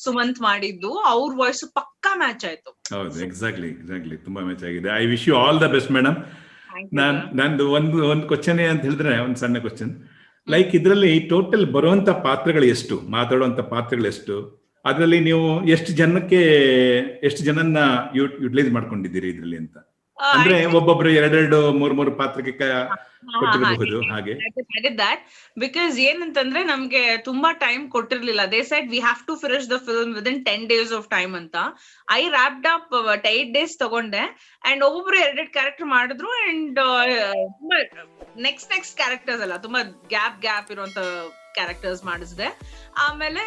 ಸುಮಂತ್ ಮಾಡಿದ್ದು ಅವ್ರ ವಾಯ್ಸ್ ಪಕ್ಕಾ ಮ್ಯಾಚ್ ಆಯ್ತು. ಹೌದು, ಎಕ್ಸಾಕ್ಟ್ಲಿ ತುಂಬಾ ಮ್ಯಾಚ್ ಆಗಿದೆ. I wish you all the best madam. ನಂದು ಒಂದು ಕ್ವಶನ್ ಅಂತ ಹೇಳಿದ್ರೆ, ಒಂದು ಸಣ್ಣ ಕ್ವಶನ್, ಲೈಕ್ ಇದ್ರಲ್ಲಿ ಟೋಟಲ್ ಬರುವಂತ ಪಾತ್ರಗಳು ಎಷ್ಟು, ಮಾತಾಡುವಂತ ಪಾತ್ರಗಳು ಎಷ್ಟು, ಅದ್ರಲ್ಲಿ ನೀವು ಎಷ್ಟು ಜನನ್ನ ಯುಟಿಲೈಸ್ ಮಾಡ್ಕೊಂಡಿದ್ದೀರಿ ಇದ್ರಲ್ಲಿ ಅಂತ? ಅಂದ್ರೆ ಒಬ್ಬೊಬ್ರು 2-3 ಪಾತ್ರಕ್ಕೆ ಕೊಟ್ಟಿರಬಹುದು ಹಾಗೆ. ಬಿಕಾಸ್ ಏನಂತಂದ್ರೆ ನಮ್ಗೆ ತುಂಬಾ ಟೈಮ್ ಕೊಟ್ಟಿರ್ಲಿಲ್ಲ. They said we have to finish the film within 10 days of time ಅಂತ. ಐ ರ್ಯಾಪ್ಡ್ ಅಪ್ 8 days ತಗೊಂಡೆ ಅಂಡ್ ಒಬ್ಬೊಬ್ರು 2 ಕ್ಯಾರೆಕ್ಟರ್ ಮಾಡಿದ್ರು. ಅಂಡ್ ತುಂಬಾ ನೆಕ್ಸ್ಟ್ ಕ್ಯಾರೆಕ್ಟರ್ಸ್ ಅಲ್ಲ, ತುಂಬಾ ಗ್ಯಾಪ್ ಇರುವಂತ ಕ್ಯಾರೆಕ್ಟರ್ಸ್ ಮಾಡಿಸಿದೆ. ಆಮೇಲೆ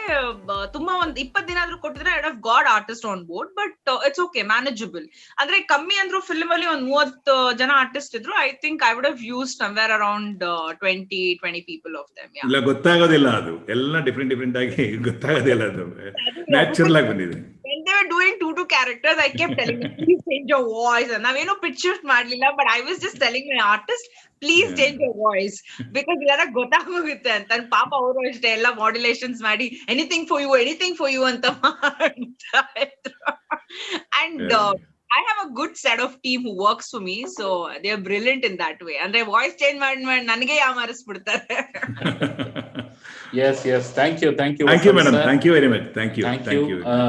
ತುಂಬಾ ಒಂದ್ 20 ದಿನ ಆದ್ರೂ ಕೊಟ್ಟಿದ್ರೆ I have got artist on board. But it's okay, manageable. ಅಂದ್ರೆ ಕಮ್ಮಿ ಅಂದ್ರೂ ಫಿಲ್ಮ್ ಅಲ್ಲಿ ಒಂದ್ 30 ಜನ ಆರ್ಟಿಸ್ಟ್ ಇದ್ರು. I think I would have used somewhere around 20 people of them. ಇಲ್ಲ, ಗೊತ್ತಾಗೋದಿಲ್ಲ, ಅದು ಎಲ್ಲ ಡಿಫ್ರೆಂಟ್ ಆಗಿ ಗೊತ್ತಾಗೋದಿಲ್ಲ, ಅದು ನ್ಯಾಚುರಲ್ ಆಗಿ ಬಂದಿದೆ. When they were doing two characters, I kept telling them, please change your voice. And ನಾವೇನೋ pitch shift ಮಾಡ್ಲಿಲ್ಲ, but I was just telling my artist, please change your voice. Because ಇದೆಲ್ಲ ಗೊತ್ತಾಗೋಗುತ್ತೆ ಅಂತ. ಪಾಪ ಅವರು ಅಷ್ಟೇ ಎಲ್ಲ ಮಾಡ್ಯುಲೇಷನ್ಸ್ ಮಾಡಿ anything for you ಅಂತ ಮಾಡ್ತಾ ಇದ್ರು. And I have a good set of team who works for me, so they are brilliant in that way. ಅಂದ್ರೆ ವಾಯ್ಸ್ ಚೇಂಜ್ ಮಾಡಿ ನನಗೆ ಯಾಮಾರಿಸ್ಬಿಡ್ತಾರೆ. Yes, thank you madam, thank you very much, thank you.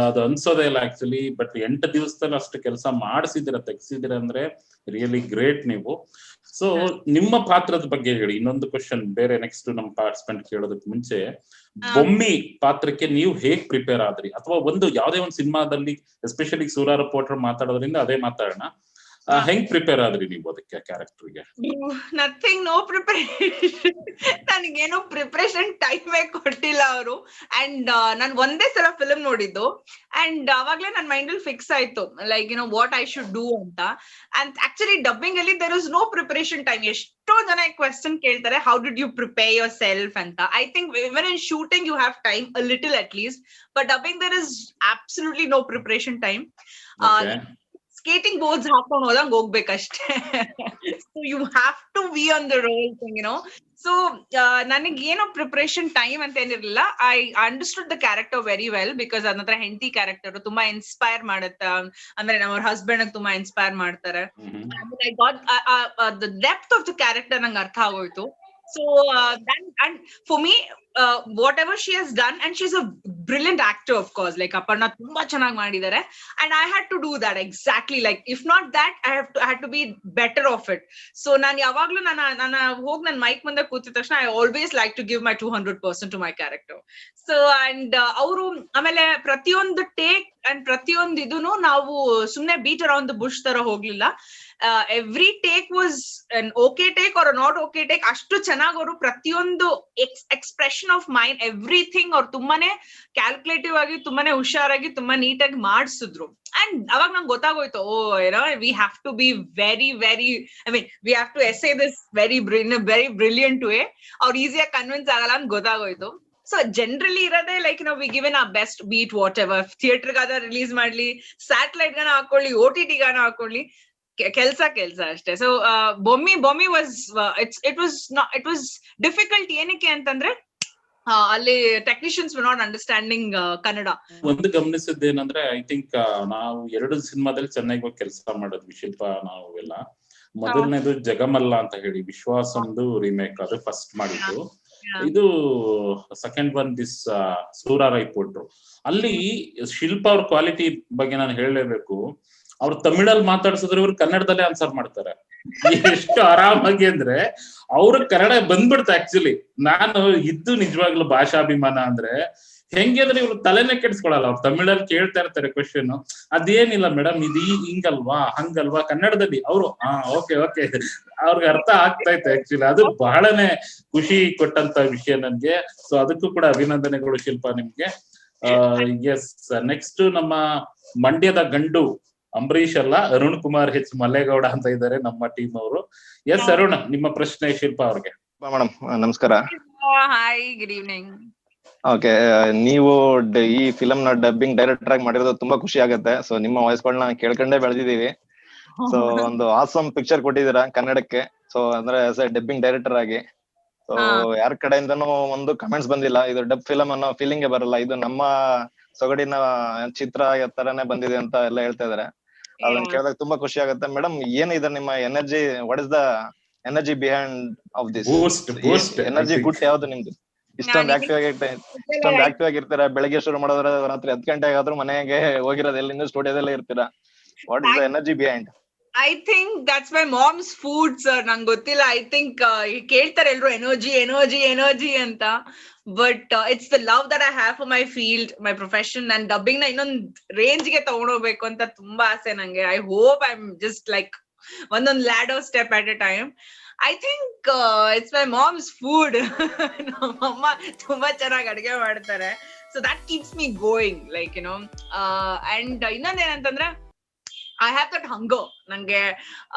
ಅದು ಅನ್ಸೋದೇ ಇಲ್ಲ ಆಕ್ಚುಲಿ, ಬಟ್ 8 ದಿವಸದಲ್ಲಿ ಅಷ್ಟು ಕೆಲಸ ತೆಗ್ಸಿದಿರ ಅಂದ್ರೆ ರಿಯಲಿ ಗ್ರೇಟ್ ನೀವು. ಸೊ ನಿಮ್ಮ ಪಾತ್ರದ ಬಗ್ಗೆ ಹೇಳಿ. ಇನ್ನೊಂದು ಕ್ವಶನ್ ಬೇರೆ ನೆಕ್ಸ್ಟ್ ನಮ್ಮ ಪಾರ್ಟಿಸಿಪೆಂಟ್ ಕೇಳೋದಕ್ಕೆ ಮುಂಚೆ, ಬೊಮ್ಮಿ ಪಾತ್ರಕ್ಕೆ ನೀವು ಹೇಗ್ ಪ್ರಿಪೇರ್ ಆದ್ರಿ? ಅಥವಾ ಯಾವ್ದೇ ಒಂದು ಸಿನಿಮಾದಲ್ಲಿ ಎಸ್ಪೆಷಲಿ ಸೂರಾರ ಪೋಟ್ರ್ ಮಾತಾಡೋದ್ರಿಂದ ಅದೇ ಮಾತಾಡೋಣ, ಹೆಂಗ್ ಪ್ರಿಪೇರ್ ಆದ್ರಿ ನೀವು ಅದಕ್ಕೆ ಕ್ಯಾರೆಕ್ಟರ್ಗೆ? Nothing, no preparation. ನನಗೇನೋ ಪ್ರಿಪರೇಷನ್ ಟೈಮೇ ಕೊಟ್ಟಿಲ್ಲ ಅವರು. ಅಂಡ್ ನಾನು ಒಂದೇ ಸಲ ಫಿಲ್ಮ್ ನೋಡಿದ್ದು ಅಂಡ್ ಅವಾಗ್ಲೇ ನನ್ನ ಮೈಂಡ್ ಅಲ್ಲಿ ಫಿಕ್ಸ್ ಆಯ್ತು, like what I should do ಅಂತ. ಅಂಡ್ ಆಕ್ಚುಲಿ ಡಬ್ಬಿಂಗ್ ಅಲ್ಲಿ there is no preparation time. ಎಷ್ಟೋ ಜನ ಕ್ವೆಶ್ಚನ್ ಕೇಳ್ತಾರೆ, how did you prepare yourself ಅಂತ. I think even in shooting you have time a little at least, but dubbing there is absolutely no preparation time. Skating boards ಹಾಕೊಂಡು ಹೋದಂಗ್ ಹೋಗ್ಬೇಕಷ್ಟೇ. So you have to be on the roll, so ನನಗೇನೋ ಪ್ರಿಪರೇಷನ್ ಟೈಮ್ ಅಂತ ಏನಿರ್ಲಿಲ್ಲ. I understood the character very well, because ಅದನ್ನ ಹೆಂಡತಿ ಕ್ಯಾರೆಕ್ಟರ್ ತುಂಬಾ ಇನ್ಸ್ಪೈರ್ ಮಾಡುತ್ತೆ. ಅಂದ್ರೆ ನಮ್ಮ ಹಸ್ಬೆಂಡ್ ತುಂಬಾ ಇನ್ಸ್ಪೈರ್ ಮಾಡ್ತಾರೆ. I got the depth of the character ನಂಗೆ ಅರ್ಥ ಆಗೋಯ್ತು. So and for me, whatever she has done, and she's a brilliant actor, of course, like Aparna tumba chanag madidare, and I had to do that exactly. Like if not that, I had to be better of it. So nan yavaglu nana hog nan mic munde ಕೂತಿದ ತಕ್ಷಣ I always like to give my 200% to my character. So and ಅವರು ಆಮೇಲೆ ಪ್ರತಿಯೊಂದು ಟೇಕ್ ಅಂಡ್ ಪ್ರತಿಯೊಂದು ಇದನ್ನು ನಾವು ಸುಮ್ನೆ ಬೀಟ್ ಅರೌಂಡ್ ದ ಬುಷ್ ತರ ಹೋಗ್ಲಿಲ್ಲ. Every take was an okay take or not okay take. ಅಷ್ಟು ಚೆನ್ನಾಗಿ ಅವರು ಪ್ರತಿಯೊಂದು ಎಕ್ಸ್ಪ್ರೆಷನ್ ಆಫ್ ಮೈಂಡ್, ಎವ್ರಿಥಿಂಗ್ ಅವ್ರು ತುಂಬಾನೇ ಕ್ಯಾಲ್ಕುಲೇಟಿವ್ ಆಗಿ, ತುಂಬಾನೇ ಹುಷಾರಾಗಿ, ತುಂಬಾ ನೀಟಾಗಿ ಮಾಡಿಸಿದ್ರು. ಅಂಡ್ ಅವಾಗ ನಂಗೆ ಗೊತ್ತಾಗೋಯ್ತು, we have to be very we have to ace this very brilliant way. ಅವ್ರು ಈಸಿಯಾಗಿ ಕನ್ವಿನ್ಸ್ ಆಗಲ್ಲ ಅಂತ ಗೊತ್ತಾಗೋಯ್ತು. ಸೊ ಜನರಲಿ ಇರೋದೇ like we given a best beat, whatever theatre ಗಾನ ರಿಲೀಸ್ ಮಾಡ್ಲಿ, ಸ್ಯಾಟಲೈಟ್ ಗಾನ ಹಾಕೊಳ್ಳಿ, OTT ಗಾನ ಹಾಕೊಳ್ಳಿ, ಕೆಲ್ಸ ಅಷ್ಟೇ. So Bommi was it was difficult. ಏನಕ್ಕೆ ಅಂತಂದ್ರೆ ಅಲ್ಲಿ technicians were not understanding Kannada. ಒಂದು ಗಮನಿಸಿದ್ದೇನಂದ್ರೆ, ಐ ಥಿಂಕ್ ನಾವು 2 ಸಿನಿಮಾದಲ್ಲಿ ಚೆನ್ನಾಗಿ ಕೆಲಸ ಮಾಡೋದು ಶಿಲ್ಪ ನಾವೆಲ್ಲ. ಮೊದಲನೇದು ಜಗಮಲ್ಲ ಅಂತ ಹೇಳಿ ವಿಶ್ವಾಸಂದು ರಿಮೇಕ್, ಅದು ಫಸ್ಟ್ ಮಾಡಿದ್ದು. ಇದು ಸೆಕೆಂಡ್ ಒನ್ ದಿಸ್ ಸೂರಾರೈ ಪೋಟ್ರು. ಅಲ್ಲಿ ಶಿಲ್ಪ ಅವ್ರ ಕ್ವಾಲಿಟಿ ಬಗ್ಗೆ ನಾನು ಹೇಳಲೇಬೇಕು. ಅವ್ರು ತಮಿಳಲ್ಲಿ ಮಾತಾಡ್ಸಿದ್ರೆ ಇವ್ರು ಕನ್ನಡದಲ್ಲೇ ಆನ್ಸರ್ ಮಾಡ್ತಾರೆ. ಎಷ್ಟು ಆರಾಮಾಗಿ ಅಂದ್ರೆ ಅವ್ರ ಕನ್ನಡ ಬಂದ್ಬಿಡ್ತು. ಆಕ್ಚುಲಿ ನಾನು ಇದ್ದು ನಿಜವಾಗ್ಲೂ ಭಾಷಾಭಿಮಾನ ಅಂದ್ರೆ ಹೆಂಗೆ ಅಂದ್ರೆ ಇವ್ರು ತಲೆನೇ ಕೆಡ್ಸ್ಕೊಳಲ್ಲ. ಅವ್ರು ತಮಿಳಲ್ಲಿ ಕೇಳ್ತಾ ಇರ್ತಾರೆ ಕ್ವೆಶನ್, ಅದೇನಿಲ್ಲ ಮೇಡಮ್ ಇದು ಹಿಂಗಲ್ವಾ ಹಂಗಲ್ವಾ, ಕನ್ನಡದಲ್ಲಿ ಅವರು ಓಕೆ ಅವ್ರಿಗೆ ಅರ್ಥ ಆಗ್ತಾ ಇತ್ತು. ಆಕ್ಚುಲಿ ಅದು ಬಹಳನೇ ಖುಷಿ ಕೊಟ್ಟಂತ ವಿಷಯ ನನ್ಗೆ. ಸೊ ಅದಕ್ಕೂ ಕೂಡ ಅಭಿನಂದನೆಗಳು ಶಿಲ್ಪ ನಿಮ್ಗೆ. ಎಸ್, ನೆಕ್ಸ್ಟ್ ನಮ್ಮ ಮಂಡ್ಯದ ಗಂಡು ಅಂಬರೀಶ್ ಅಲ್ಲ, ಅರುಣ್ ಕುಮಾರ್ H ಮಲ್ಲೇಗೌಡ ಅಂತ ಇದ್ದಾರೆ ನಮ್ಮ ಟೀಮ್ ಅವರು. ಎಸ್ ಅರುಣ್, ನಿಮ್ಮ ಪ್ರಶ್ನೆ ಶಿಲ್ಪ ಅವ್ರಿಗೆ. ಮೇಡಮ್ ನಮಸ್ಕಾರ. Hi, good evening. ಓಕೆ, ನೀವು ಈ ಫಿಲಮ್ ನ ಡಬ್ಬಿಂಗ್ ಡೈರೆಕ್ಟರ್ ಆಗಿ ಮಾಡಿರೋದು ತುಂಬಾ ಖುಷಿ ಆಗುತ್ತೆ. ಸೊ ನಿಮ್ಮ ವಾಯ್ಸ್ಗಳನ್ನ ಕೇಳ್ಕೊಂಡೇ ಬೆಳೆದಿದೀವಿ. ಸೊ ಒಂದು ಆಸಮ್ ಪಿಕ್ಚರ್ ಕೊಟ್ಟಿದ್ದೀರಾ ಕನ್ನಡಕ್ಕೆ. ಸೊ ಅಂದ್ರೆ ಡಬ್ಬಿಂಗ್ ಡೈರೆಕ್ಟರ್ ಆಗಿ. ಸೊ ಯಾರ ಕಡೆಯಿಂದನೂ ಒಂದು ಕಮೆಂಟ್ಸ್ ಬಂದಿಲ್ಲ, ಇದು ಡಬ್ ಫಿಲಮ್ ಅನ್ನೋ ಫೀಲಿಂಗ್ ಬರಲ್ಲ, ಇದು ನಮ್ಮ ಸೊಗಡಿನ ಚಿತ್ರ ತರನೇ ಬಂದಿದೆ ಅಂತ ಎಲ್ಲ ಹೇಳ್ತಾ ಇದಾರೆ. ಅದನ್ನ ಕೇಳಿದಾಗ ತುಂಬಾ ಖುಷಿ ಆಗುತ್ತೆ. ಮೇಡಮ್, ಏನಿದೆ ನಿಮ್ಮ energy? What is the energy behind of this? Energy ಗುಟ್ ಯಾವ್ದು ನಿಮ್ದು? ಇಷ್ಟೊಂದು ಆಕ್ಟಿವ್ ಆಗಿರ್ತೀರಾ. ಬೆಳಗ್ಗೆ ಶುರು ಮಾಡೋದ್ರ ರಾತ್ರಿ 10 ಗಂಟೆಗೆ ಆದ್ರೂ ಮನೆಗೆ ಹೋಗಿರೋದು, ಎಲ್ಲಿಂದ ಸ್ಟುಡಿಯೋದಲ್ಲೇ ಇರ್ತೀರಾ. What is the energy behind? I think that's my mom's food, sir. ನಂಗೆ ಗೊತ್ತಿಲ್ಲ. I think ಕೇಳ್ತಾರೆ ಎಲ್ರು energy ಅಂತ. But it's the love that I have for my field, my profession, and dubbing ನ ಇನ್ನೊಂದ್ ರೇಂಜ್ ಗೆ ತಗೊಂಡೋಗ್ಬೇಕು ಅಂತ ತುಂಬಾ ಆಸೆ ನಂಗೆ. I hope I'm just like ಒಂದೊಂದ್ ladder step at a time. I think it's my mom's food. ನಮ್ಮಮ್ಮ ತುಂಬಾ ಚೆನ್ನಾಗಿ ಅಡಿಗೆ ಮಾಡ್ತಾರೆ. So that keeps me going, like, and ಇನ್ನೊಂದ್ ಏನಂತಂದ್ರೆ I have that hunger. Nange,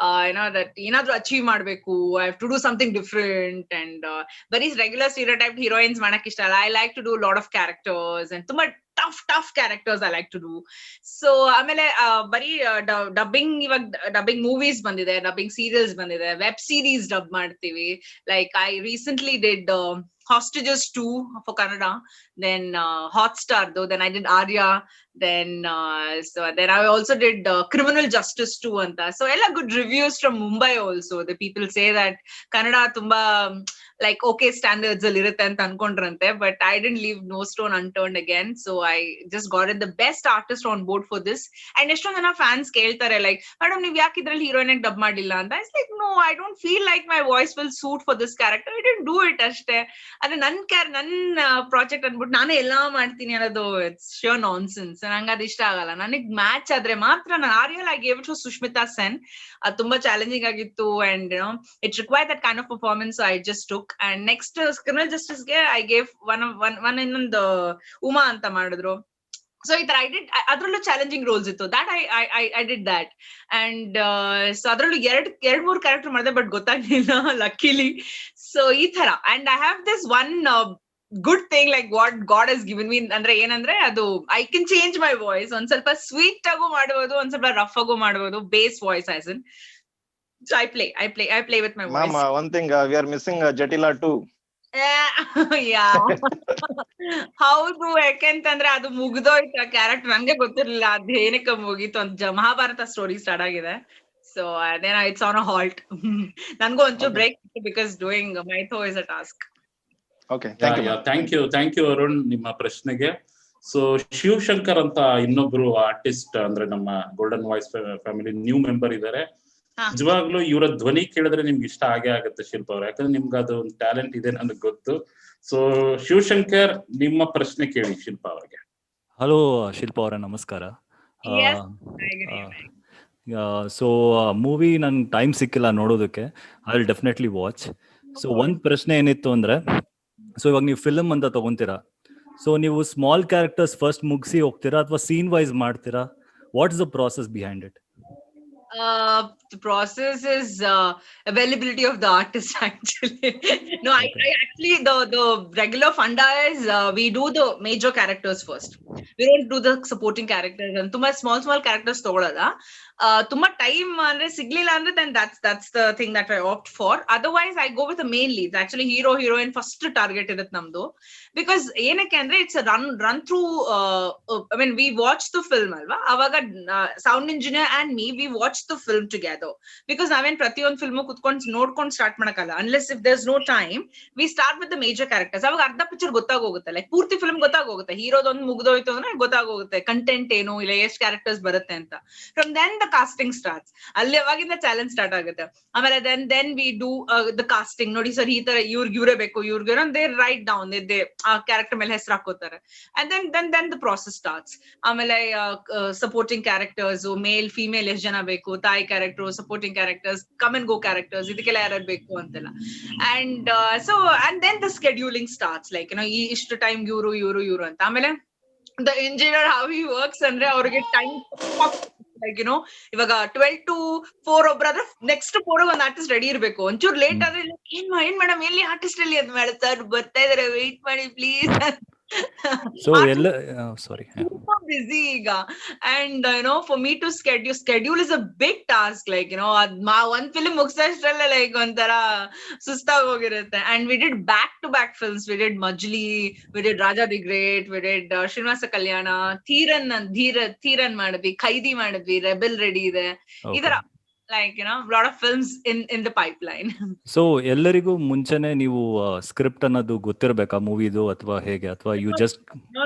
that ಏನಾದ್ರೂ ಅಚೀವ್ ಮಾಡ್ಬೇಕು. I have to do something different, and ಬರೀ regular stereotyped heroines ಮಾಡಕ್ ಇಷ್ಟ ಅಲ್ಲ. I like to do a lot of characters, and ತುಂಬಾ tough characters I like to do. So ಆಮೇಲೆ ಬರೀ ಡಬ್ಬಿಂಗ್ ಮೂವೀಸ್ ಬಂದಿದೆ, ಡಬ್ಬಿಂಗ್ ಸೀರಿಯಲ್ಸ್ ಬಂದಿದೆ, ವೆಬ್ ಸೀರೀಸ್ ಡಬ್ ಮಾಡ್ತೀವಿ. Like I recently did Hostages 2 for Kannada, then Hotstar though, then I did Arya, then I also did Criminal Justice 2 anta. So ella good reviews from Mumbai also. The people say that Kannada tumba like okay standards alli irutte anta ankondrante, but I didn't leave no stone unturned again. So I just got it the best artist on board for this. And eshton jana fans keltare like, madam ನೀವು ಯಾಕೆ ಇದ್ರಲ್ಲಿ ಹೀರೋಯಿನ್ ಡಬ್ ಮಾಡಿಲ್ಲ ಅಂತ. It's like, no, I don't feel like my voice will suit for this character. I didn't do it ಅಷ್ಟೇ. ಅದೇ ನನ್ನ ಪ್ರಾಜೆಕ್ಟ್ ಅನ್ಬಿಟ್ಟು ನಾನೇ ಎಲ್ಲಾ ಮಾಡ್ತೀನಿ ಅನ್ನೋದು ಇಟ್ಸ್ ಶ್ಯೂರ್ ನಾನ್ಸೆನ್ಸ್. ನಂಗೆ ಅದು ಇಷ್ಟ ಆಗಲ್ಲ. ನನಗ್ ಮ್ಯಾಚ್ ಆದ್ರೆ ಮಾತ್ರ ನಾನು ಆರ್ಯಲ್ I gave it to Sushmita Sen. ಅದು ತುಂಬಾ ಚಾಲೆಂಜಿಂಗ್ ಆಗಿತ್ತು, and it require that kind of performance. I just took. And next criminal ಜಸ್ಟಿಸ್ಗೆ ಐ ಗೇವ್ ಒನ್ ಇನ್ನೊಂದು ಉಮಾ ಅಂತ ಮಾಡಿದ್ರು. ಸೊ ಈ ತರ ಅದ್ರಲ್ಲೂ ಚಾಲೆಂಜಿಂಗ್ ರೋಲ್ಸ್ ಇತ್ತು. That I did that. And so ಅದ್ರಲ್ಲೂ ಎರಡ್ ಮೂರ್ ಕ್ಯಾರೆಕ್ಟರ್ ಮಾಡಿದೆ, ಬಟ್ ಗೊತ್ತಾಗ್ಲಿಲ್ಲ ಲಕ್ಕಿಲಿ. ಸೊ ಈ ತರ. And I have this one good thing like what god ಹಸ್ ಗಿವನ್ ಮೀ. ಅಂದ್ರೆ ಏನಂದ್ರೆ ಅದು I can change my voice. ಒಂದ್ ಸ್ವಲ್ಪ ಸ್ವೀಟ್ ಆಗು ಮಾಡಬಹುದು, ಒಂದ್ ಸ್ವಲ್ಪ ರಫ್ ಆಗು ಮಾಡಬಹುದು. Base voice as in. So I play with my voice. Mama, one thing we are missing Jatila too. Yeah. ಹೌದು, ಯಾಕೆಂತಂದ್ರೆ ಅದು ಮುಗ್ದೋಯ್ತು ಆ ಕ್ಯಾರೆಕ್ಟರ್. ನಂಗೆ ಗೊತ್ತಿರ್ಲಿಲ್ಲ ಅದ್ ಏನಕ್ಕೆ ಮುಗೀತು ಅಂತ. ಮಹಾಭಾರತ ಸ್ಟೋರಿ ಸ್ಟಾರ್ಟ್ ಆಗಿದೆ. So then it's on a halt. ನನ್ಗೂ ಒಂಚೂರು break because doing mytho is a task. Okay, thank you Arun ನಿಮ್ಮ ಪ್ರಶ್ನೆಗೆ. ಸೊ ಶಿವಶಂಕರ್ ಅಂತ ಇನ್ನೊಬ್ರು ಆರ್ಟಿಸ್ಟ್, ಅಂದ್ರೆ ನಮ್ಮ golden voice family new member ಇದ್ದಾರೆ. ನಿಜವಾಗ್ಲೂ ಇವರ ಧ್ವನಿ ಕೇಳಿದ್ರೆ ನಿಮ್ಗೆ ಇಷ್ಟ ಆಗೇ ಆಗುತ್ತೆ ಶಿಲ್ಪ ಅವ್ರು, ಯಾಕಂದ್ರೆ ನಿಮ್ಗೆ ಅದು ಒಂದು ಟ್ಯಾಲೆಂಟ್ ಇದೆ ನನಗೆ ಗೊತ್ತು. ಸೊ ಶಿವಶಂಕರ್, ನಿಮ್ಮ ಪ್ರಶ್ನೆ ಕೇಳಿ ಶಿಲ್ಪ ಅವ್ರಿಗೆ. ಹಲೋ ಶಿಲ್ಪ ಅವರೇ, ನಮಸ್ಕಾರ. ಸೊ ಮೂವಿ ನನ್ಗೆ ಟೈಮ್ ಸಿಕ್ಕಿಲ್ಲ ನೋಡೋದಕ್ಕೆ. I will definitely watch. So ಒಂದ್ ಪ್ರಶ್ನೆ ಏನಿತ್ತು ಅಂದ್ರೆ, ಸೊ ಇವಾಗ ನೀವು ಫಿಲ್ಮ್ ಅಂತ ತಗೊಂತೀರಾ, ಸೊ ನೀವು ಸ್ಮಾಲ್ ಕ್ಯಾರೆಕ್ಟರ್ಸ್ ಫಸ್ಟ್ ಮುಗಿಸಿ ಹೋಗ್ತೀರಾ ಅಥವಾ ಸೀನ್ ವೈಸ್ ಮಾಡ್ತೀರಾ? What is the process behind it? The process is availability of the artist actually. No, I actually the regular funda is we do the major characters first. We don't do the supporting characters. And tumma small characters togolada. Tumma time andre siglilla andre, then that's the thing that I opt for. Otherwise I go with the main leads. Actually hero heroine first target irutte namdu, because ಏನಕ್ಕೆ ಅಂದ್ರೆ it's a run through I mean we watch the film alva, avaga sound engineer and me we watch the film together, because ನಾವೇನ್ ಪ್ರತಿಯೊಂದು ಫಿಲ್ಮ್ ಕುತ್ಕೊಂಡು ನೋಡ್ಕೊಂಡು ಸ್ಟಾರ್ಟ್ ಮಾಡಕ್ಕಲ್ಲ. Unless if there's no time we start with the major characters. ಅವಾಗ ಅರ್ಧ ಪಿಕ್ಚರ್ ಗೊತ್ತಾಗೋಗುತ್ತೆ, ಲೈಕ್ ಪೂರ್ತಿ ಫಿಲ್ಮ್ ಗೊತ್ತಾಗೋಗುತ್ತೆ. ಹೀರೋದೊಂದು ಮುಗ್ದೋಯ್ತು ಅಂದ್ರೆ ಗೊತ್ತಾಗೋಗುತ್ತೆ ಕಂಟೆಂಟ್ ಏನು, ಇಲ್ಲ ಎಷ್ಟು ಕ್ಯಾರೆಕ್ಟರ್ಸ್ ಬರುತ್ತೆ ಅಂತ. From then the casting starts. ಅಲ್ಲಿ ಅವಾಗಿಂದ ಚಾಲೆಂಜ್ ಸ್ಟಾರ್ಟ್ ಆಗುತ್ತೆ. ಆಮೇಲೆ then we do the casting. ನೋಡಿ ಸರ್ ಈ ತರ ಇವ್ರೇ ಬೇಕು, ಇವ್ರಿಗೆ ದೇ ರೈಟ್ ಡೌನ್, ದೇ ಆ ಕ್ಯಾರೆಕ್ಟರ್ ಮೇಲೆ ಹೆಸರು ಹಾಕೋತಾರೆ. And then the process starts. ಆಮೇಲೆ ಸಪೋರ್ಟಿಂಗ್ ಕ್ಯಾರೆಕ್ಟರ್ಸ್, ಮೇಲ್ ಫಿಮೇಲ್ ಎಷ್ಟು ಜನ ಬೇಕು, ತಾಯಿ character, supporting characters, come and go characters, ಇದಕ್ಕೆಲ್ಲ ಯಾರು ಬೇಕು ಅಂತೆಲ್ಲ. And and then the scheduling starts, like ಇಷ್ಟು ಟೈಮ್ ಇವರು ಅಂತ. ಆಮೇಲೆ the engineer how he works ಅಂದ್ರೆ ಅವ್ರಿಗೆ ಟೈಮ್ ಲೈಕ್ ಇವಾಗ 12 to 4 ಒಬ್ರಾದ್ರೆ ನೆಕ್ಸ್ಟ್ 4 ಒಂದು ಆರ್ಟಿಸ್ಟ್ ರೆಡಿ ಇರ್ಬೇಕು. ಒಂಚೂರು ಲೇಟ್ ಆದ್ರೆ ಏನ್ ಮೇಡಮ್ ಎಲ್ಲಿ ಆರ್ಟಿಸ್ಟ್ ಎಲ್ಲಿ ಅಂತ ಮೇಡ ಸರ್ ಬರ್ತಾ ಇದಾರೆ ವೇಟ್ ಮಾಡಿ please. So sorry, super busy ಈಗ. And for me to schedule is a big task, like one film ಮುಗಿಸೋಷ್ಟ್ರಲ್ಲೇ ಲೈಕ್ ಒಂಥರ ಸುಸ್ತಾಗಿ ಹೋಗಿರುತ್ತೆ. And we did back to back films. We did Majli, we did Raja the Great, we did Srinivasa Kalyana, Thiran ಮಾಡಿದ್ವಿ, ಖೈದಿ ಮಾಡಿದ್ವಿ, ರೆಬೆಲ್ ರೆಡಿ ಇದೆ. ಈ ತರ like lot of films in the pipeline. So ಎಲ್ಲರಿಗೂ ಮುಂಚೆನೆ ನೀವು ಸ್ಕ್ರಿಪ್ಟ್ ಅನ್ನೋದು ಗೊತ್ತಿರಬೇಕಾ ಮೂವಿದು, ಅಥವಾ ಹೇಗೆ, ಅಥವಾ ಯು ಜಸ್ಟ್ no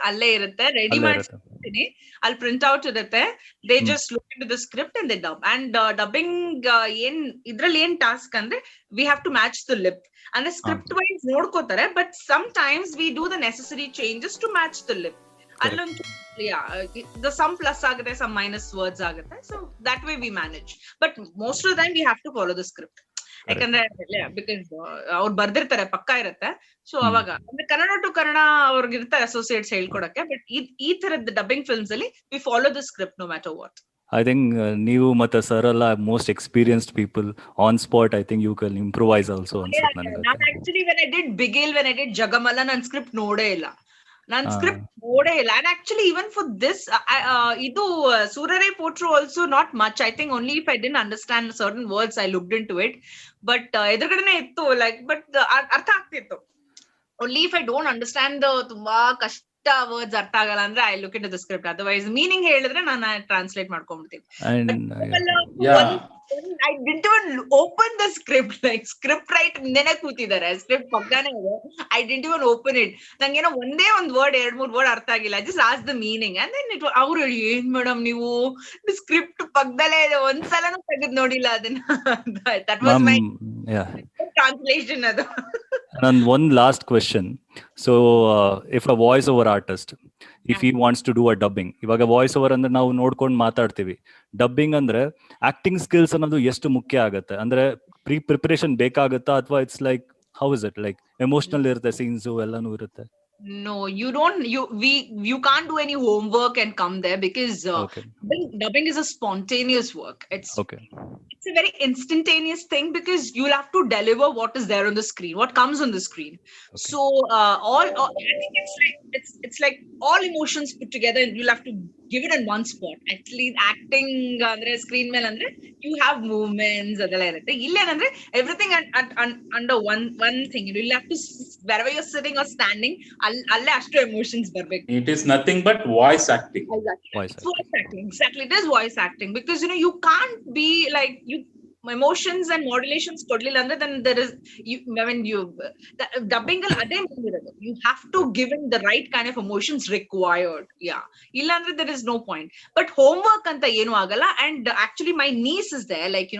ಅಲ್ಲೇ ಇರುತ್ತೆ, ರೆಡಿ ಮಾಡ್ತೀನಿ, ಅಲ್ಲಿ ಪ್ರಿಂಟ್ ಔಟ್ ಇರುತ್ತೆ. They just look into the script and they dub. And dubbing ಏನ್ ಇದ್ರಲ್ಲಿ ಏನ್ ಟಾಸ್ಕ್ ಅಂದ್ರೆ we have to match the lip. ಅಂದ್ರೆ ಸ್ಕ್ರಿಪ್ಟ್ ವೈಸ್ ನೋಡ್ಕೋತಾರೆ, but some times we do the necessary changes to match the lip. ಅಲ್ಲೊಂದು ಸಮ್ ಪ್ಲಸ್ ಆಗುತ್ತೆ, ಸಮ್ ಮೈನಸ್ ವರ್ಡ್ಸ್ ಆಗುತ್ತೆ. So that way we manage, but most of the time we have to follow the script. ಯಾಕಂದ್ರೆ ಬಿಕಾಸ್ ಅವ್ರು ಬರ್ದಿರ್ತಾರೆ, ಪಕ್ಕ ಇರುತ್ತೆ. ಸೊ ಅವಾಗ ಅಂದ್ರೆ ಕನ್ನಡ ಟು ಕನ್ನಡ ಅವ್ರಿಗೆ ಇರ್ತಾರೆ ಅಸೋಸಿಯೇಟ್ಸ್ ಹೇಳ್ಕೊಡಕ್ಕೆ. ಬಟ್ ಈ ತರದ ಡಬ್ಬಿಂಗ್ ಫಿಲ್ಮ್ಸ್ ಅಲ್ಲಿ we follow the script no matter what. I think ನೀವು ಮತ್ತೆ ಸರ್ ಎಲ್ಲ most experienced people on spot. I think you can improvise also ಅನ್ಸುತ್ತೆ ನನಗೆ. ನಾನು actually when I did Bigil, when I did Jagamalla, ನಾನು ಸ್ಕ್ರಿಪ್ಟ್ ನೋಡೇ ಇಲ್ಲ. And actually even for this ಇದು Soorarai Pottru also not much. I think only if I didn't understand certain words I looked in to it. But ಎದುರುಗಡೆನೆ ಇತ್ತು, ಲೈಕ್ ಬಟ್ ಅರ್ಥ ಆಗ್ತಿತ್ತು. Only if I don't understand ತುಂಬಾ ಕಷ್ಟ ವರ್ಡ್ಸ್ ಅರ್ಥ ಆಗಲ್ಲ ಅಂದ್ರೆ I look into the script. Otherwise meaning ಹೇಳಿದ್ರೆ ನಾನು ಟ್ರಾನ್ಸ್ಲೇಟ್ ಮಾಡ್ಕೊಂಡ್ಬಿಡ್ತೀನಿ. I didn't even open the script. Like script write ನೆನೆ ಕೂತಿದ್ದಾರೆ, ಸ್ಕ್ರಿಪ್ಟ್ ಪಕ್ಕನೇ ಇದೆ. I didn't even open it. ನಂಗೇನೋ ಒಂದೇ ಒಂದ್ ವರ್ಡ್ 2-3 ವರ್ಡ್ ಅರ್ಥ ಆಗಿಲ್ಲ. I just asked the meaning and then ಅವ್ರು ಹೇಳಿ, ಏನ್ ಮೇಡಮ್ ನೀವು ಸ್ಕ್ರಿಪ್ಟ್ ಪಕ್ಕದಲ್ಲೇ ಇದೆ, ಒಂದ್ಸಲನೂ ತೆಗೆದು ನೋಡಿಲ್ಲ ಅದನ್ನ. That was my translation. ಅದು And one last question. So if a voice over artist, if he wants to do a dubbing, ಇವಾಗ ವಾಯ್ಸ್ ಓವರ್ ಅಂದ್ರೆ ನಾವು ನೋಡ್ಕೊಂಡು ಮಾತಾಡ್ತೀವಿ. ಡಬ್ಬಿಂಗ್ ಅಂದ್ರೆ ಆಕ್ಟಿಂಗ್ ಸ್ಕಿಲ್ಸ್ ಅನ್ನೋದು ಎಷ್ಟು ಮುಖ್ಯ ಆಗುತ್ತೆ? ಅಂದ್ರೆ ಪ್ರಿಪರೇಷನ್ ಬೇಕಾಗುತ್ತಾ, ಅಥವಾ it's like how is it like emotional ಇರುತ್ತೆ, ಸೀನ್ಸ್ ಎಲ್ಲಾನು ಇರುತ್ತೆ? No, you don't. You can't do any homework and come there because dubbing is a spontaneous work. It's a very instantaneous thing because you'll have to deliver what is there on the screen, what comes on the screen. So all I think it's like all emotions put together, and you'll have to give it in one spot. Actually, acting andre screen mele andre you have movements adella irutte. Illenandre everything under one thing. You'll have to, wherever you're sitting or standing, alle ashtu emotions barbeku. It is nothing but voice acting. Voice acting. Exactly, it is voice acting because you can't be like you emotions and modulations kodliಲ್ಲ ಅಂದ್ರೆ then there is dubbing al ade meanirodu. You have to give in the right kind of emotions required. ಇಲ್ಲ ಅಂದ್ರೆ there is no point. But homework ಅಂತ ಏನು ಆಗಲ್ಲ. And actually my niece is there, like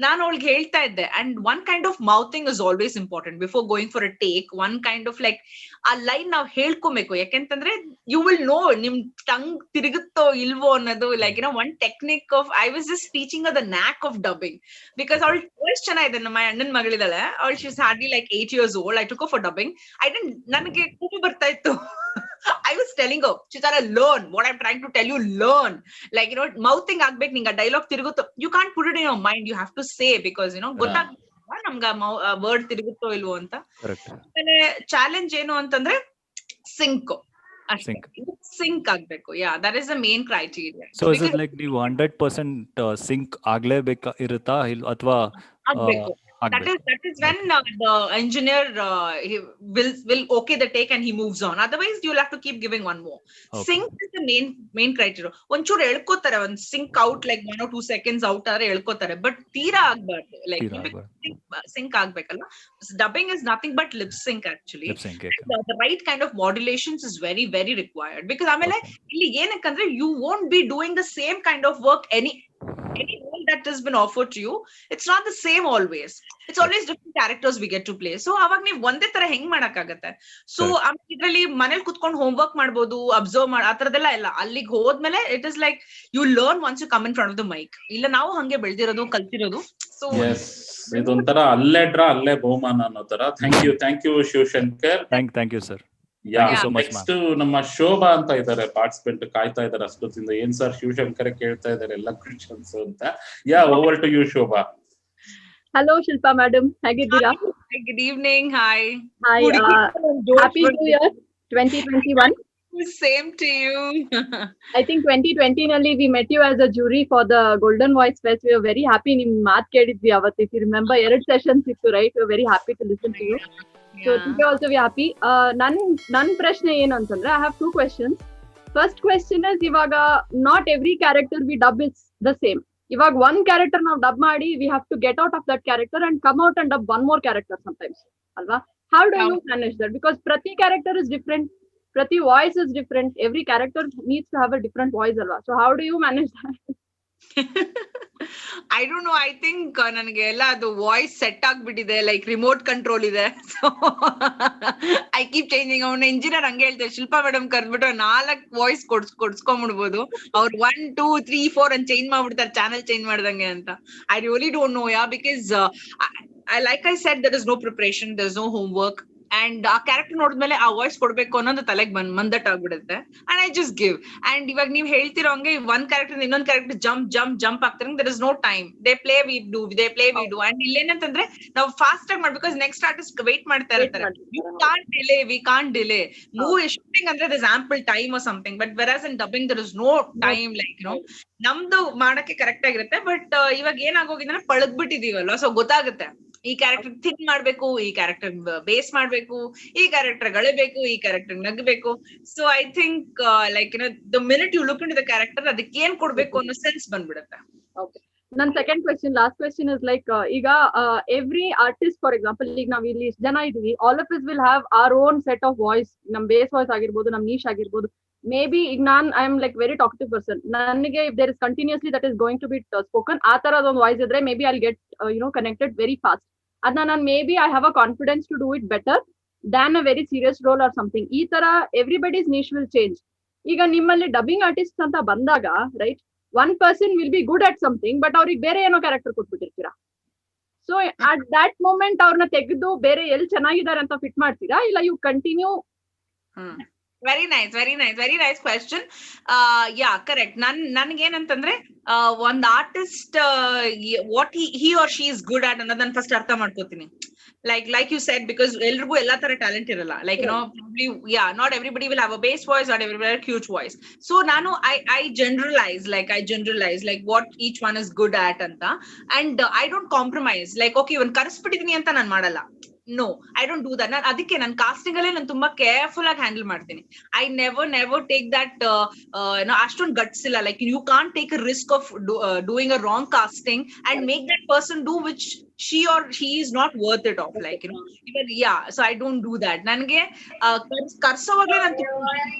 ನಾನು ಅವಳಿಗೆ ಹೇಳ್ತಾ ಇದ್ದೆ, and one kind of mouthing is always important before going for a take. One kind of like ಆ ಲೈನ್ ನಾವು ಹೇಳ್ಕೊಬೇಕು, ಯಾಕೆಂತಂದ್ರೆ you will know ನಿಮ್ ಟಂಗ್ ತಿರುಗುತ್ತೋ ಇಲ್ವೋ ಅನ್ನೋದು. like one technique of I was just teaching her the knack of dubbing because ಅವಳು voice ಚೆನ್ನಾಗಿದೆ. ನಮ್ಮ ಅಣ್ಣನ ಮಗಳಿದ್ದಾಳೆ, ಅವಳು she's hardly like 8 years old. I took her for dubbing. ನನಗೆ ಕೂಗು ಬರ್ತಾ ಇತ್ತು. I was telling her, Chitara, learn what I'm trying to tell you. Learn, like mouthing ಆಗ್ಬೇಕು. ನಿಂಗೆ dialogue ತಿರುಗುತ್ತೋ, you can't put it in your mind, you have to say because ಗೊತ್ತಾಗ್ಬೇಕು ನಮ್ಗ ವರ್ಡ್ ತಿರುಗುತ್ತೋ ಇಲ್ವೋ ಅಂತ. ಆಮೇಲೆ ಚಾಲೆಂಜ್ ಏನು ಅಂತಂದ್ರೆ ಸಿಂಕ್ ಆಗ್ಬೇಕು. that is the main criteria. So is it like ನೀವು 100% ಸಿಂಕ್ ಆಗ್ಲೇಬೇಕಾ ಇರುತ್ತಾ, ಅಥವಾ ಆಗ್ಬೇಕು? That is when the engineer he will okay the take and he moves on. Otherwise you'll have to keep giving one more. Sync is the main criteria. ಒಂಚೂರು ಎಳ್ಕೋತಾರೆ, ಒಂದು sync out like 1 or 2 seconds out ಆದ್ರೆ ಎಳ್ಕೋತಾರೆ, ಬಟ್ ತೀರಾ ಆಗ್ಬಾರ್ದು. like sync ಆಗ್ಬೇಕಲ್ಲ. Dubbing is nothing but lip sync actually. The right kind of modulations is very very required because ಆಮೇಲೆ ಇಲ್ಲಿ ಏನಕ್ಕಂದ್ರೆ you won't be doing the same kind of work any role that has been offered to you. It's not the same always. It's always different characters we get to play. So ಅವಾಗ ನೀವು ಒಂದೇ ತರ ಹೆಂಗ್ ಮಾಡಕ್ಕಾಗತ್ತೆ? ಸೊ ಇದ್ರಲ್ಲಿ ಮನೇಲಿ ಕುತ್ಕೊಂಡು ಹೋಮ್ ವರ್ಕ್ ಮಾಡ್ಬೋದು, ಅಬ್ಸರ್ವ್ ಆ ತರದೆಲ್ಲ ಇಲ್ಲ. ಅಲ್ಲಿಗೆ ಹೋದ್ಮೇಲೆ it is like you learn once you come in front of the mic. ಇಲ್ಲ ನಾವು ಹಂಗೆ ಬೆಳೆದಿರೋದು, ಕಲ್ತಿರೋದು. ಸೊ ಇದೊಂಥರ ಅಲ್ಲೇ ಡ್ರಾ ಅಲ್ಲೇ ಬಹುಮಾನ ಅನ್ನೋ ತರ. Thank you Shivashankar. Thank you sir. Next ನಮ್ಮ ಶೋಭಾ ಅಂತ ಇದ್ದಾರೆ, ಪಾರ್ಟಿಸಿಪೆಂಟ್ ಕಾಯ್ತಾ ಇದ್ದಾರೆ ಅಷ್ಟೊತ್ತಿಂದ. ಏನ್ ಸರ್ ಶಿವಶಂಕರ್ ಕೇಳ್ತಾ ಇದ್ದಾರೆ ಎಲ್ಲ ಕ್ವೆಶ್ಚನ್ಸ್ ಅಂತ. Over to you Shobha. Hello Shilpa madam, ಹೇಗಿದ್ದೀರಾ? Good evening. Hi. Happy new year 2021. Same to you. I think 2020 ನಲ್ಲಿ we met you as a jury for the Golden Voice Fest. We were very happy. ನಿಮ್ ಮಾತ್ ಕೇಳಿದ್ವಿ ಅವತ್ತು. If you remember, 2 sessions ಇತ್ತು, right? We were very happy to listen to you. So today also we are happy. ನನ್ ಪ್ರಶ್ನೆ ಏನು ಅಂತಂದ್ರೆ I have 2 questions. First question is, ಇವಾಗ not every character we dub is the same. ಇವಾಗ one character ನಾವು dub ಮಾಡಿ we have to get out of that character and come out and dub one more character sometimes, ಅಲ್ವಾ? How do you manage that? Because ಪ್ರತಿ character is different. Prati voice is different. Every character needs to have a different voice alwa. So how do you manage that? I don't know. I think ನನಗೆ ಎಲ್ಲ ಅದು ವಾಯ್ಸ್ ಸೆಟ್ ಆಗ್ಬಿಟ್ಟಿದೆ, ಲೈಕ್ ರಿಮೋಟ್ ಕಂಟ್ರೋಲ್ ಇದೆ. So I keep changing. ಅವನ ಇಂಜಿನಿಯರ್ ಹಂಗೆ ಹೇಳ್ತಾರೆ, ಶಿಲ್ಪಾ ಮೇಡಮ್ ಕರ್ದ್ಬಿಟ್ಟು 4 ವಾಯ್ಸ್ ಕೊಡ್ಸ್ಕೊಂಡ್ಬಿಡ್ಬೋದು, ಅವ್ರು 1, 2, 3, 4 ಅಂತ ಚೇಂಜ್ ಮಾಡ್ಬಿಡ್ತಾರೆ, ಚಾನಲ್ ಚೇಂಜ್ ಮಾಡ್ದಂಗೆ ಅಂತ. I really don't know because like I said, there is no preparation, there is no homework. And ಆ ಕ್ಯಾರೆಕ್ಟರ್ ನೋಡಿದ್ಮೇಲೆ ಆ ವಾಯ್ಸ್ ಕೊಡ್ಬೇಕು ಅನ್ನೋದು ತಲೆಗೆ ಮಂದಟ್ ಆಗ್ಬಿಡುತ್ತೆ. And I just give. And ಇವಾಗ ನೀವ್ ಹೇಳ್ತಿರೋ ಹಂಗೆ ಒಂದ್ ಕ್ಯಾರೆಕ್ಟರ್ ಇನ್ನೊಂದ್ ಕ್ಯಾರೆಕ್ಟರ್ ಜಂಪ್ ಆಗ್ತಾರೆ. There is no time. They play we do. And ಇಲ್ಲೇನಂತಂದ್ರೆ ನಾವು ಫಾಸ್ಟ್ ಆಗಿ ಮಾಡ್ಬೇಕು, ನೆಕ್ಸ್ಟ್ ಆರ್ಟಿಸ್ಟ್ ವೇಟ್ ಮಾಡ್ತಾ ಇರ್ತಾರೆ. ವಿ ಕಾಂಟ್ ಡಿಲೇ ಶೂಟಿಂಗ್ ಅಂದ್ರೆ there is ample time or something. But whereas in dubbing there is no time. Like ನಮ್ದು ಮಾಡಕ್ಕೆ ಕರೆಕ್ಟ್ ಆಗಿರುತ್ತೆ. ಬಟ್ ಇವಾಗ ಏನಾಗೋಗಿದ್ರೆ ಪಳಗ್ಬಿಟ್ಟಿದೀವಲ್ವಾ, ಸೊ ಗೊತ್ತಾಗುತ್ತೆ ಈ ಕ್ಯಾರೆಕ್ಟರ್ ಥಿಂಕ್ ಮಾಡ್ಬೇಕು, ಈ ಕ್ಯಾರೆಕ್ಟರ್ ಬೇಸ್ ಮಾಡ್ಬೇಕು, ಈ ಕ್ಯಾರೆಕ್ಟರ್ ಗಳಬೇಕು, ಈ ಕ್ಯಾರೆಕ್ಟರ್ ನಗಬೇಕು. So I think like the minute you look in the character, ಅದಕ್ಕೆ ಏನ್ ಕೊಡ್ಬೇಕು ಅನ್ನೋ ಸೆನ್ಸ್ ಬಂದ್ಬಿಡುತ್ತೆ. Okay. ನನ್ನ second question, last question is like, ಈಗ ಎವ್ರಿ ಆರ್ಟಿಸ್ಟ್ ಫಾರ್ ಎಕ್ಸಾಂಪಲ್, ಈಗ ನಾವ್ ಇಲ್ಲಿ ಇಷ್ಟು ಜನ ಇದೀವಿ, all of us will have our own set of voice. ನಮ್ ಬೇಸ್ ವಾಯ್ಸ್ ಆಗಿರ್ಬೋದು, ನಮ್ ನೀಶ್ ಆಗಿರ್ಬೋದು. ಮೇ ಬಿ ಈಗ I am like very talkative person. ನನಗೆ if there is continuously that is going to be spoken, ಆ ತರದ ಒಂದು ವಾಯ್ಸ್ ಇದ್ರೆ maybe I'll get connected very fast. ಅದನ್ನ ನಾನು maybe I have a confidence to do it better than a very serious role or something. ಈ ತರ ಎವ್ರಿಬಡೀಸ್ ನೀಶ್ ವಿಲ್ ಚೇಂಜ್. ಈಗ ನಿಮ್ಮಲ್ಲಿ ಡಬ್ಬಿಂಗ್ ಆರ್ಟಿಸ್ಟ್ ಅಂತ ಬಂದಾಗ, right, one person will be good at something, but ಅವ್ರಿಗೆ ಬೇರೆ ಏನೋ ಕ್ಯಾರೆಕ್ಟರ್ ಕೊಟ್ಬಿಟ್ಟಿರ್ತೀರಾ. ಸೊ ಅಟ್ ದಟ್ ಮೂಮೆಂಟ್ ಅವ್ರನ್ನ ತೆಗೆದು ಬೇರೆ ಎಲ್ಲಿ ಚೆನ್ನಾಗಿದ್ದಾರೆ ಅಂತ ಫಿಟ್ ಮಾಡ್ತೀರಾ, ಇಲ್ಲ you continue? Very nice question. Yeah, correct. ನನ್ಗೇನಂತಂದ್ರೆ ಒಂದ್ artist what he or she is good at ಅನ್ನೋದನ್ನ ಫಸ್ಟ್ ಅರ್ಥ ಮಾಡ್ಕೋತೀನಿ. like you said, because ಎಲ್ರಿಗೂ ಎಲ್ಲಾ ತರ ಟ್ಯಾಲೆಂಟ್ ಇರಲ್ಲ. like probably not everybody will have a bass voice, not everybody will have a huge voice. So ನಾನು I generalize like what each one is good at ಅಂತ. and I don't compromise. like okay, ಇವನ್ ಕರ್ಸ್ಬಿಟ್ಟಿದೀನಿ ಅಂತ ನಾನು ಮಾಡಲ್ಲ. No, I don't do that. ಅದಕ್ಕೆ ನಾನು ಕಾಸ್ಟಿಂಗ್ ಅಲ್ಲೇ ನಾನು ತುಂಬಾ ಕೇರ್ಫುಲ್ ಆಗಿ ಹ್ಯಾಂಡಲ್ ಮಾಡ್ತೀನಿ. I never take that ಅಷ್ಟೊಂದು ಗಟ್ಸ್ ಇಲ್ಲ. like you can't take a risk of doing a wrong casting and make that person do which she or he is not worth it of. like so I don't do that. ನನಗೆ ಕರ್ಸೋವಾಗ್ಲೇ ನಾನು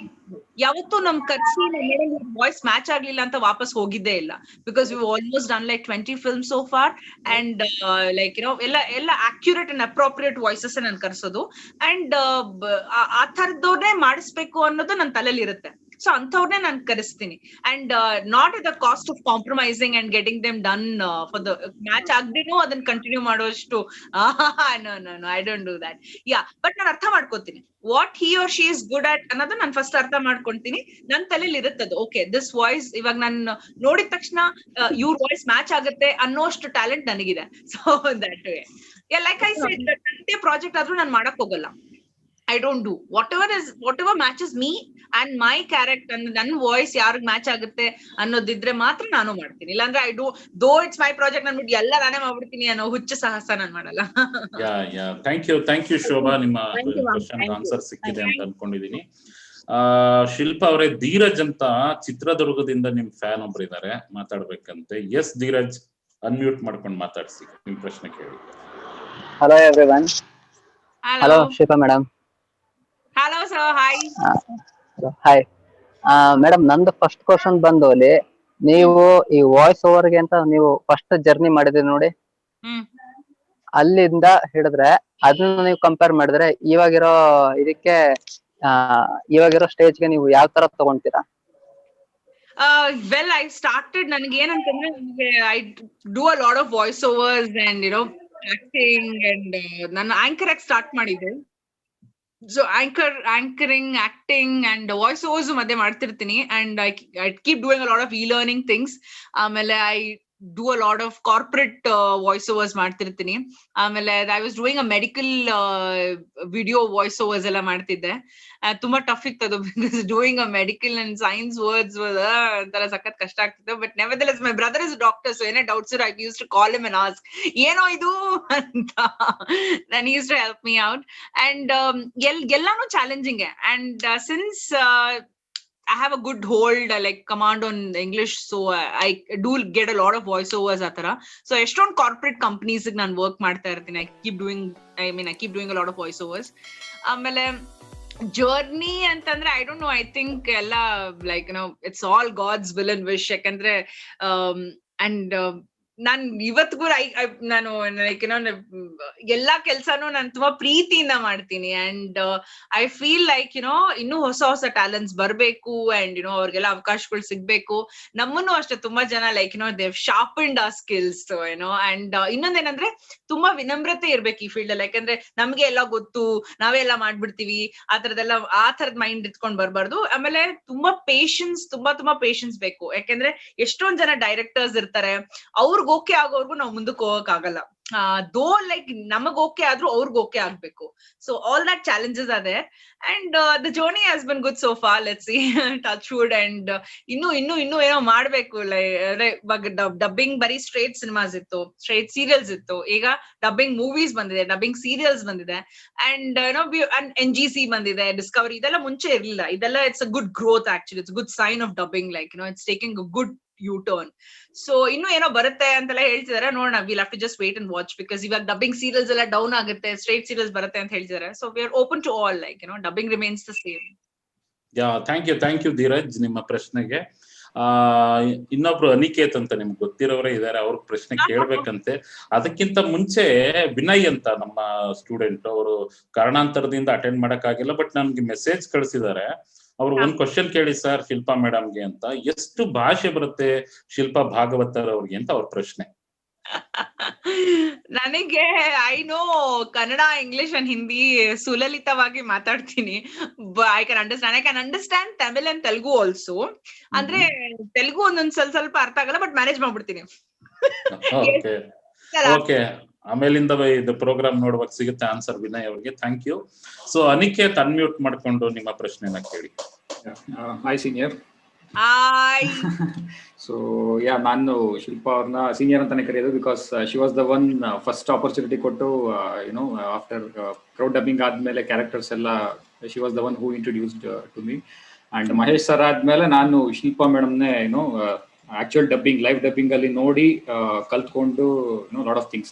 ಯಾವತ್ತೂ ನಮ್ ಕರ್ಸಿ ವಾಯ್ಸ್ ಮ್ಯಾಚ್ ಆಗ್ಲಿಲ್ಲ ಅಂತ ವಾಪಸ್ ಹೋಗಿದ್ದೇ ಇಲ್ಲ. Because we almost done like 20 films so far, and like ಎಲ್ಲ ಅಕ್ಯುರೇಟ್ ಅಂಡ್ ಅಪ್ರೋಪ್ರಿಯೇಟ್ ವಾಯ್ಸಸ್ ನಾನು ಕರ್ಸೋದು. ಅಂಡ್ ಆ ಥರದವ್ರನ್ನೇ ಮಾಡಿಸ್ಬೇಕು ಅನ್ನೋದು ನನ್ನ ತಲೆಯಲ್ಲಿ ಇರುತ್ತೆ. ಸೊ ಅಂಥವ್ರನ್ನೇ ನಾನು ಕರೆಸ್ತೀನಿ. And not at the cost of compromising and getting them done for the match ಆಗದೇನೋ ಅದನ್ನ ಕಂಟಿನ್ಯೂ ಮಾಡೋಷ್ಟು no, I don't do that. But ನಾನು ಅರ್ಥ ಮಾಡ್ಕೋತೀನಿ what he or she is good at ಅನ್ನೋದು ನಾನು ಫಸ್ಟ್ ಅರ್ಥ ಮಾಡ್ಕೊಂತೀನಿ. ನನ್ನ ತಲೆಯಲ್ಲಿ ಇರುತ್ತದು, ಓಕೆ ದಿಸ್ ವಾಯ್ಸ್ ಇವಾಗ ನಾನು ನೋಡಿದ ತಕ್ಷಣ ಇವ್ರ ವಾಯ್ಸ್ ಮ್ಯಾಚ್ ಆಗುತ್ತೆ ಅನ್ನೋಷ್ಟು ಟ್ಯಾಲೆಂಟ್ ನನಗಿದೆ. So that way like I said, ನಂದೇ ಪ್ರಾಜೆಕ್ಟ್ ಆದ್ರೂ ನಾನು ಮಾಡಕ್ ಹೋಗಲ್ಲ. I don't do whatever matches me and my character, and ನನ್ನ ವಾಯ್ಸ್ ಯಾರಿಗ್ ಮ್ಯಾಚ್ ಆಗುತ್ತೆ ಅನ್ನೋದಿದ್ರೆ ಮಾತ್ರ ನಾನು ಮಾಡ್ತೀನಿ. ಇಲ್ಲಾಂದ್ರೆ I do, though it's my project ಅಂದ್ಬಿಟ್ಟು ಎಲ್ಲ ನಾನೇ ಮಾಡ್ಬಿಡ್ತೀನಿ ಅನ್ನೋ ಹುಚ್ಚ ಸಾಹಸ ನಾನು ಮಾಡಲ್ಲ. ಥ್ಯಾಂಕ್ ಯು ಶೋಭಾ, ನಿಮ್ಮ ಕ್ವೆಶ್ಚನ್ ಆನ್ಸರ್ ಸಿಕ್ಕಿದೆ ಅಂತ ಅನ್ಕೊಂಡಿದೀನಿ. ಶಿಲ್ಪಾ ಅವರೇ, ಧೀರಜ್ ಅಂತ ಚಿತ್ರದುರ್ಗದಿಂದ ನಿಮ್ ಫ್ಯಾನ್ ಒಬ್ರು ಇದಾರೆ, ಮಾತಾಡ್ಬೇಕಂತೆ. ಎಸ್ ಧೀರಜ್, ಅನ್ಮ್ಯೂಟ್ ಮಾಡ್ಕೊಂಡು ಮಾತಾಡ್ಸಿ, ನಿಮ್ ಪ್ರಶ್ನೆ ಕೇಳಿ. Hello everyone. Hello Shilpa madam. Hello sir, hi. Hi madam, ನಂದು ಫಸ್ಟ್ ಕ್ವಶನ್ ಬಂದು, ನೀವು ಈ ವಾಯ್ಸ್ ಓವರ್ಗೆ ಅಂತ ನೀವು ಫಸ್ಟ್ ಜರ್ನಿ ಮಾಡಿದ್ರಿ ನೋಡಿ, ಅಲ್ಲಿಂದ ಹಿಡಿದ್ರೆ ಅದನ್ನ ನೀವು ಕಂಪೇರ್ ಮಾಡಿದ್ರೆ ಇವಾಗಿರೋ ಇದಕ್ಕೆ ಇವಾಗಿರೋ ಸ್ಟೇಜ್ಗೆ ನೀವು ಯಾವ ತರ ತಗೊಂತೀರಾ? Well, I started, ನನಗೆ ಏನಂತಂದ್ರೆ I do a lot of voice overs and acting, and ನಾನು ಆಂಕರ್ ಆಗಿ ಸ್ಟಾರ್ಟ್ ಮಾಡಿದ್ದೆ. So anchoring, acting and voice overs ಮಧ್ಯೆ ಮಾಡ್ತಿರ್ತೀನಿ. And I keep doing a lot of E-learning things. ಆಮೇಲೆ I do a lot of corporate voice overs ಮಾಡ್ತಿರ್ತೀನಿ. ಆಮೇಲೆ I was doing a medical video voice overs ಎಲ್ಲ ಮಾಡ್ತಿದ್ದೆ. ತುಂಬಾ ಟಫ್ ಇತ್ತು because doing a medical and science words ಒಂಥರ ಸಖತ್ ಕಷ್ಟ ಆಗ್ತಿತ್ತು. But ನೆವರ್ದಲೆಸ್ my brother is doctor, so ಏನೇ doubts I use to call him and ask ಏನೋ ಇದು ಅಂತ. then he used to help me out. and ಎಲ್ಲಾನು challenging. and since I have a good hold, like command on English, so I do get a lot of voiceovers atara. So eston corporate companies ಗೆ ನಾನು ವರ್ಕ್ ಮಾಡ್ತಾ ಇರ್ತೀನಿ. I keep doing a lot of voiceovers. ಆಮೇಲೆ ಜರ್ನಿ ಅಂತಂದ್ರೆ I don't know, I think ಎಲ್ಲ like it's all God's will and wish. ಯಾಕಂದ್ರೆ ಅಂಡ್ ನಾನ್ ಇವತ್ತಿಗೂ ನಾನು ಲೈಕ್ ಎಲ್ಲಾ ಕೆಲ್ಸಾನು ನಾನು ತುಂಬಾ ಪ್ರೀತಿಯಿಂದ ಮಾಡ್ತೀನಿ. ಅಂಡ್ ಐ ಫೀಲ್ ಲೈಕ್ ಇನ್ನೂ ಹೊಸ ಹೊಸ ಟ್ಯಾಲೆಂಟ್ಸ್ ಬರ್ಬೇಕು ಅಂಡ್ ಅವ್ರಿಗೆಲ್ಲ ಅವಕಾಶಗಳು ಸಿಗ್ಬೇಕು. ನಮ್ಮನ್ನು ಅಷ್ಟೇ ತುಂಬಾ ಜನ ಲೈಕ್ ದೇವ್ ಶಾರ್ಪನ್ಡ್ ಆ ಸ್ಕಿಲ್ಸ್ ಅಂಡ್ ಇನ್ನೊಂದೇನಂದ್ರೆ ತುಂಬಾ ವಿನಮ್ರತೆ ಇರ್ಬೇಕು ಈ ಫೀಲ್ಡ್ ಅಲ್ಲಿ. ಯಾಕಂದ್ರೆ ನಮ್ಗೆ ಎಲ್ಲ ಗೊತ್ತು, ನಾವೇ ಎಲ್ಲ ಮಾಡ್ಬಿಡ್ತೀವಿ, ಆ ತರದ್ ಮೈಂಡ್ ಇಟ್ಕೊಂಡ್ ಬರ್ಬಾರ್ದು. ಆಮೇಲೆ ತುಂಬಾ ಪೇಶನ್ಸ್ ಬೇಕು. ಯಾಕಂದ್ರೆ ಎಷ್ಟೊಂದ್ ಜನ ಡೈರೆಕ್ಟರ್ಸ್ ಇರ್ತಾರೆ, ಅವ್ರಿಗೆ ಓಕೆ ಆಗೋರ್ಗು ನಾವು ಮುಂದಕ್ಕೆ ಹೋಗಕ್ ಆಗಲ್ಲ. ದೋ ಲೈಕ್ ನಮಗ್ ಓಕೆ ಆದ್ರೂ ಅವ್ರಿಗೆ ಓಕೆ ಆಗ್ಬೇಕು. So all that challenges are there and the journey has been good so far. Let's see, touch wood. And ಇನ್ನು ಏನೋ ಮಾಡ್ಬೇಕು. ಡಬ್ಬಿಂಗ್ ಬರೀ ಸ್ಟ್ರೇಟ್ ಸಿನಿಮಾಸ್ ಇತ್ತು, ಸ್ಟ್ರೇಟ್ ಸೀರಿಯಲ್ಸ್ ಇತ್ತು. ಈಗ ಡಬ್ಬಿಂಗ್ ಮೂವೀಸ್ ಬಂದಿದೆ, ಡಬ್ಬಿಂಗ್ ಸೀರಿಯಲ್ಸ್ ಬಂದಿದೆ ಅಂಡ್ NGC ಬಂದಿದೆ, ಡಿಸ್ಕವರಿ. ಇದೆಲ್ಲ ಮುಂಚೆ ಇರ್ಲಿಲ್ಲ. ಇದೆಲ್ಲ it's a good growth actually. It's good sign of dubbing. Like it's taking a good U-turn. So ಇನ್ನು ಏನೋ ಬರುತ್ತೆ ಅಂತೆಲ್ಲ ಹೇಳ್ತಿದಾರೆ, ನೋಡೋಣ. Will have to just wait and watch. Because ಇವಾಗ ಡಬ್ಬಿಂಗ್ ಸೀರಿಯಲ್ಸ್ ಎಲ್ಲ ಡೌನ್ ಆಗುತ್ತೆ, ಸ್ಟ್ರೇಟ್ ಸೀರಿಯಲ್ಸ್ ಬರುತ್ತೆ ಅಂತ ಹೇಳ್ತಿದಾರೆ. So we are open to all. Like dubbing remains the same. Thank you Dheeraj ನಿಮ್ಮ ಪ್ರಶ್ನೆಗೆ. ಇನ್ನೊಬ್ರು ಅನಿಕೇತ್ ಅಂತ ನಿಮ್ಗೆ ಗೊತ್ತಿರೋರೇ ಇದಾರೆ, ಅವ್ರ ಪ್ರಶ್ನೆ ಕೇಳ್ಬೇಕಂತೆ. ಅದಕ್ಕಿಂತ ಮುಂಚೆ ವಿನಯ್ ಅಂತ ನಮ್ಮ ಸ್ಟೂಡೆಂಟ್, ಅವರು ಕಾರಣಾಂತರದಿಂದ ಅಟೆಂಡ್ ಮಾಡಕ್ ಆಗಿಲ್ಲ, ಬಟ್ ನನ್ಗೆ ಮೆಸೇಜ್ ಕಳಿಸಿದ್ದಾರೆ. ಅವ್ರು ಒಂದ್ ಕ್ವಶನ್ ಕೇಳಿ ಸರ್ ಶಿಲ್ಪಾ ಮೇಡಮ್ಗೆ ಅಂತ, ಎಷ್ಟು ಭಾಷೆ ಬರುತ್ತೆ ಶಿಲ್ಪಾ ಭಾಗವತರ್ ಅವ್ರಿಗೆ ಅಂತ ಅವ್ರ ಪ್ರಶ್ನೆ. ನನಗೆ I know Kannada, English and Hindi ಸುಲಲಿತವಾಗಿ ಮಾತಾಡ್ತೀನಿ. I can understand Tamil and Telugu also. ಅಂದ್ರೆ ತೆಲುಗು ಒಂದೊಂದ್ ಸ್ವಲ್ಪ ಅರ್ಥ ಆಗಲ್ಲ, ಬಟ್ ಮ್ಯಾನೇಜ್ ಮಾಡ್ಬಿಡ್ತೀನಿ. ಓಕೆ, ಆಮೇಲಿಂದ ಇದು ಪ್ರೋಗ್ರಾಮ್ ನೋಡುವಾಗ ಸಿಗುತ್ತೆ ಆನ್ಸರ್ ವಿನಯ್ ಅವ್ರಿಗೆ. Thank you. So Aniket unmute ಮಾಡ್ಕೊಂಡು ನಿಮ್ಮ ಪ್ರಶ್ನೆನ ಕೇಳಿ. Hi senior. ಹಾಯ್. ಸೊ ನಾನು ಶಿಲ್ಪಾ ಅವ್ರನ್ನ ಸೀನಿಯರ್ ಅಂತಾನೆ ಕರೆಯೋದು, because she was the one first opportunity ಕೊಟ್ಟು ಆಫ್ಟರ್ ಕ್ರೌಡ್ ಡಬ್ಬಿಂಗ್ ಆದ್ಮೇಲೆ ಕ್ಯಾರೆಕ್ಟರ್ಸ್ ಎಲ್ಲ she was the one who introduced to me. And Mahesh sir ಆದ್ಮೇಲೆ ನಾನು ಶಿಲ್ಪಾ ಮೇಡಮ್ನೇ ಆಕ್ಚುಯಲ್ ಡಬ್ಬಿಂಗ್, ಲೈವ್ ಡಬ್ಬಿಂಗ್ ಅಲ್ಲಿ ನೋಡಿ ಕಲ್ತ್ಕೊಂಡು ಲಾಟ್ ಆಫ್ ಥಿಂಗ್ಸ್.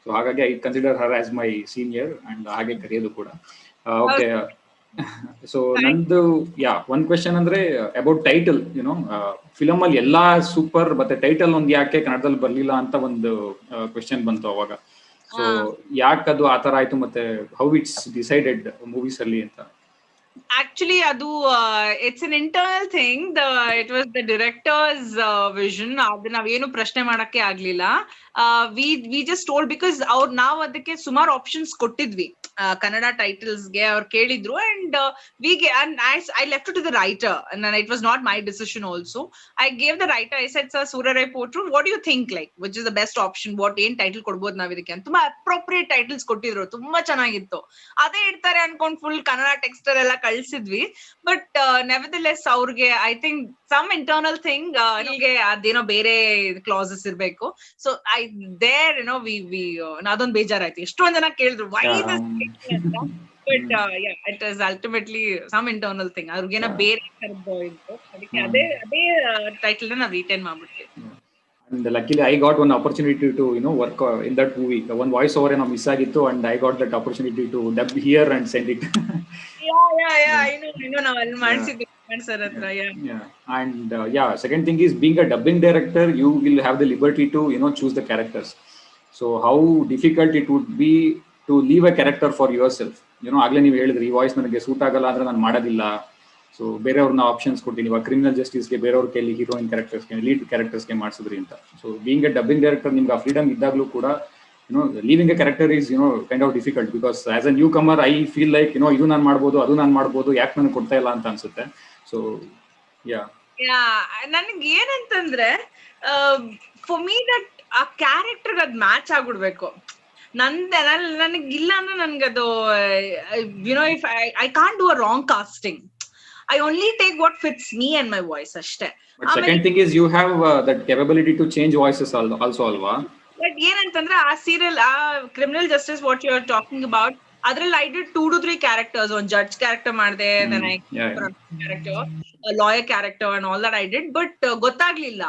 ಸೊ ಹಾಗಾಗಿ I consider her as my senior and ಹಾಗೆ ಕರೆಯೋದು ಕೂಡ. ಓಕೆ, ಸೊ ನಂದು ಒಂದ್ ಕ್ವೆಶನ್ ಅಂದ್ರೆ ಅಬೌಟ್ ಟೈಟಲ್. ಫಿಲಮ್ ಅಲ್ಲಿ ಎಲ್ಲಾ ಸೂಪರ್, ಮತ್ತೆ ಟೈಟಲ್ ಒಂದ್ ಯಾಕೆ ಕನ್ನಡದಲ್ಲಿ ಬರ್ಲಿಲ್ಲ ಅಂತ ಒಂದು ಕ್ವೆಶನ್ ಬಂತು ಅವಾಗ. ಸೊ ಯಾಕದು ಆತರ ಆಯ್ತು, ಮತ್ತೆ ಹೌ ಇಟ್ಸ್ ಡಿಸೈಡೆಡ್ ಮೂವೀಸ್ ಅಲ್ಲಿ ಅಂತ? Actually, adu it's an internal thing. It was the director's vision. Adu navenu prashne ಮಾಡಕ್ಕೆ ಆಗ್ಲಿಲ್ಲ. We just told, because ನಾವು ಅದಕ್ಕೆ ಸುಮಾರು ಆಪ್ಷನ್ಸ್ ಕೊಟ್ಟಿದ್ವಿ ಕನ್ನಡ ಟೈಟಲ್ಸ್ ಗೆ. ಅವ್ರು ಕೇಳಿದ್ರು and I left it to the writer, and it was not my decision also. I gave the writer, I said, sir, Surarai Potru, what do you think, like which is the best option, what ಏನ್ ಟೈಟಲ್ ಕೊಡ್ಬೋದು ನಾವ್ ಇದಕ್ಕೆ ಅಂತ. ತುಂಬಾ ಅಪ್ರೋಪ್ರಿಯೇಟ್ ಟೈಟಲ್ಸ್ ಕೊಟ್ಟಿದ್ರು, ತುಂಬಾ ಚೆನ್ನಾಗಿತ್ತು. ಅದೇ ಇಡ್ತಾರೆ ಅನ್ಕೊಂಡ್ ಫುಲ್ ಕನ್ನಡ ಟೆಕ್ಸ್ಟರ್ ಎಲ್ಲ ಕಳ್ಸಿದ್ವಿ. ಬಟ್ ನೆವರ್ದಲೆಸ್ ಅವ್ರಿಗೆ I think some internal thing, ನಿಮ್ಗೆ ಅದೇನೋ ಬೇರೆ ಕ್ಲಾಸಸ್ ಇರ್ಬೇಕು. ಸೊ ಅದೊಂದು ಬೇಜಾರಾಯ್ತು. ಎಷ್ಟೊಂದ್ ಜನ ಕೇಳಿದ್ರು why this ಅಂತ. But it is ultimately some internal thing. ಅವ್ರಿಗೇನೋ ಬೇರೆ ತರದ್ದು ಇತ್ತು, ಅದಕ್ಕೆ ಅದೇ ಟೈಟಲ್ ನಾವು retain ಮಾಡ್ಬಿಡ್ತೀವಿ. And luckily I got one opportunity to work in that movie. One voice over ಏನೋ ಮಿಸ್ ಆಗಿತ್ತು, and I got that opportunity to dub here and send it. I know ನಾವು ಅಲ್ಲಿ ಮಾಡಿಸಿದ್ವಿ ಸರ್ ಹತ್ರ. And second thing is, being a dubbing director, you will have the liberty to choose the characters. So how difficult it would be to leave a character for yourself. ಆಗ್ಲೇ ನೀವು ಹೇಳಿದ್ರಿ, ಈ ವಾಯ್ಸ್ ನನಗೆ ಸೂಟ್ ಆಗಲ್ಲ ಅಂದ್ರೆ ನಾನು ಮಾಡೋದಿಲ್ಲ. ಸೊ ಬೇರೆಯವ್ರನ್ನ ಆಪ್ಷನ್ಸ್ ಕೊಟ್ಟಿನಿ. ಇವಾಗ ಕ್ರಿಮಿನಲ್ ಜಸ್ಟಿಸ್ಗೆ ಬೇರೆಯವ್ರ ಕೈಲಿ ಹೀರೋಯಿನ್ ಕ್ಯಾರೆಕ್ಟರ್ಸ್ಗೆ, ಲೀಡ್ ಕ್ಯಾರೆಕ್ಟರ್ಸ್ಗೆ ಮಾಡಿಸಿದ್ರಿ ಅಂತ. So being a dubbing director, ನಿಮ್ಗೆ ಆ ಫ್ರೀಡಮ್ ಇದ್ದಾಗಲೂ ಕೂಡ leaving a character is kind of difficult. Because as a newcomer I feel like ಇದು ನಾನು ಮಾಡ್ಬೋದು, ಅದು ನಾನು ಮಾಡ್ಬೋದು, ಯಾಕೆ ನನಗೆ ಕೊಡ್ತಾ ಇಲ್ಲ ಅಂತ ಅನ್ಸುತ್ತೆ. ಸೊ ನನ್ಗೆ ಏನಂತಂದ್ರೆ, ಫಾರ್ ಮೀ ದಟ್ ಆ ಕ್ಯಾರೆಕ್ಟರ್ ಅದ್ ಮ್ಯಾಚ್ ಆಗ್ಬಿಡ್ಬೇಕು. ನನಗಿಲ್ಲ ಅಂದ್ರೆ ನನ್ಗದು if I can't do a wrong casting. I only take what fits me and my voice ashte. But second thing is, you have that capability to change voices also alva. But ಏನಂತಂದ್ರೆ ಆ ಸೀರಿಯಲ್, ಆ criminal justice what you are talking about, ಅದ್ರಲ್ಲಿ I did 2 to 3 characters. ಒಂದು ಜಡ್ಜ್ ಕ್ಯಾರೆಕ್ಟರ್ ಮಾಡಿದೆ, then I character, a lawyer character and all that I did. But ಗೊತ್ತಾಗ್ಲಿಲ್ಲ,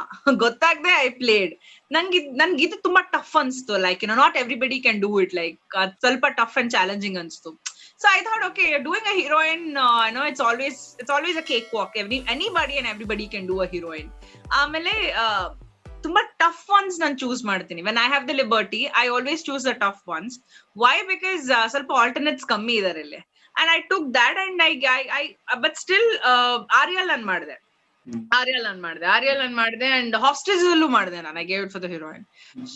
ಗೊತ್ತಾಗದೆ I played. ನನ್ಗೆ ಇದು ತುಂಬಾ ಟಫ್ ಅನ್ಸ್ತು. Like not everybody can do it. Like ಸ್ವಲ್ಪ ಟಫ್ ಅಂಡ್ ಚಾಲೆಂಜಿಂಗ್ ಅನ್ಸ್ತು. So I thought, okay, doing a heroine, it's always a cakewalk. Anybody and everybody can do a heroine. ಆಮೇಲೆ ತುಂಬಾ ಟಫ್ ಒನ್ಸ್ ನಾನು ಚೂಸ್ ಮಾಡ್ತೀನಿ. When I have the liberty, I always choose the tough ones. Why? Because ಸ್ವಲ್ಪ ಆಲ್ಟರ್ನೇಟ್ಸ್ ಕಮ್ಮಿ ಇದಾರೆ ಇಲ್ಲಿ. And I took that and I but still ಆರ್ಯಲ್ ಅನ್ ಮಾಡಿದೆ ಅಂಡ್ ಹಾಸ್ಟೇಜ್ ಅಲ್ಲೂ ಮಾಡಿದೆ ನಾನು. I gave it for the heroine.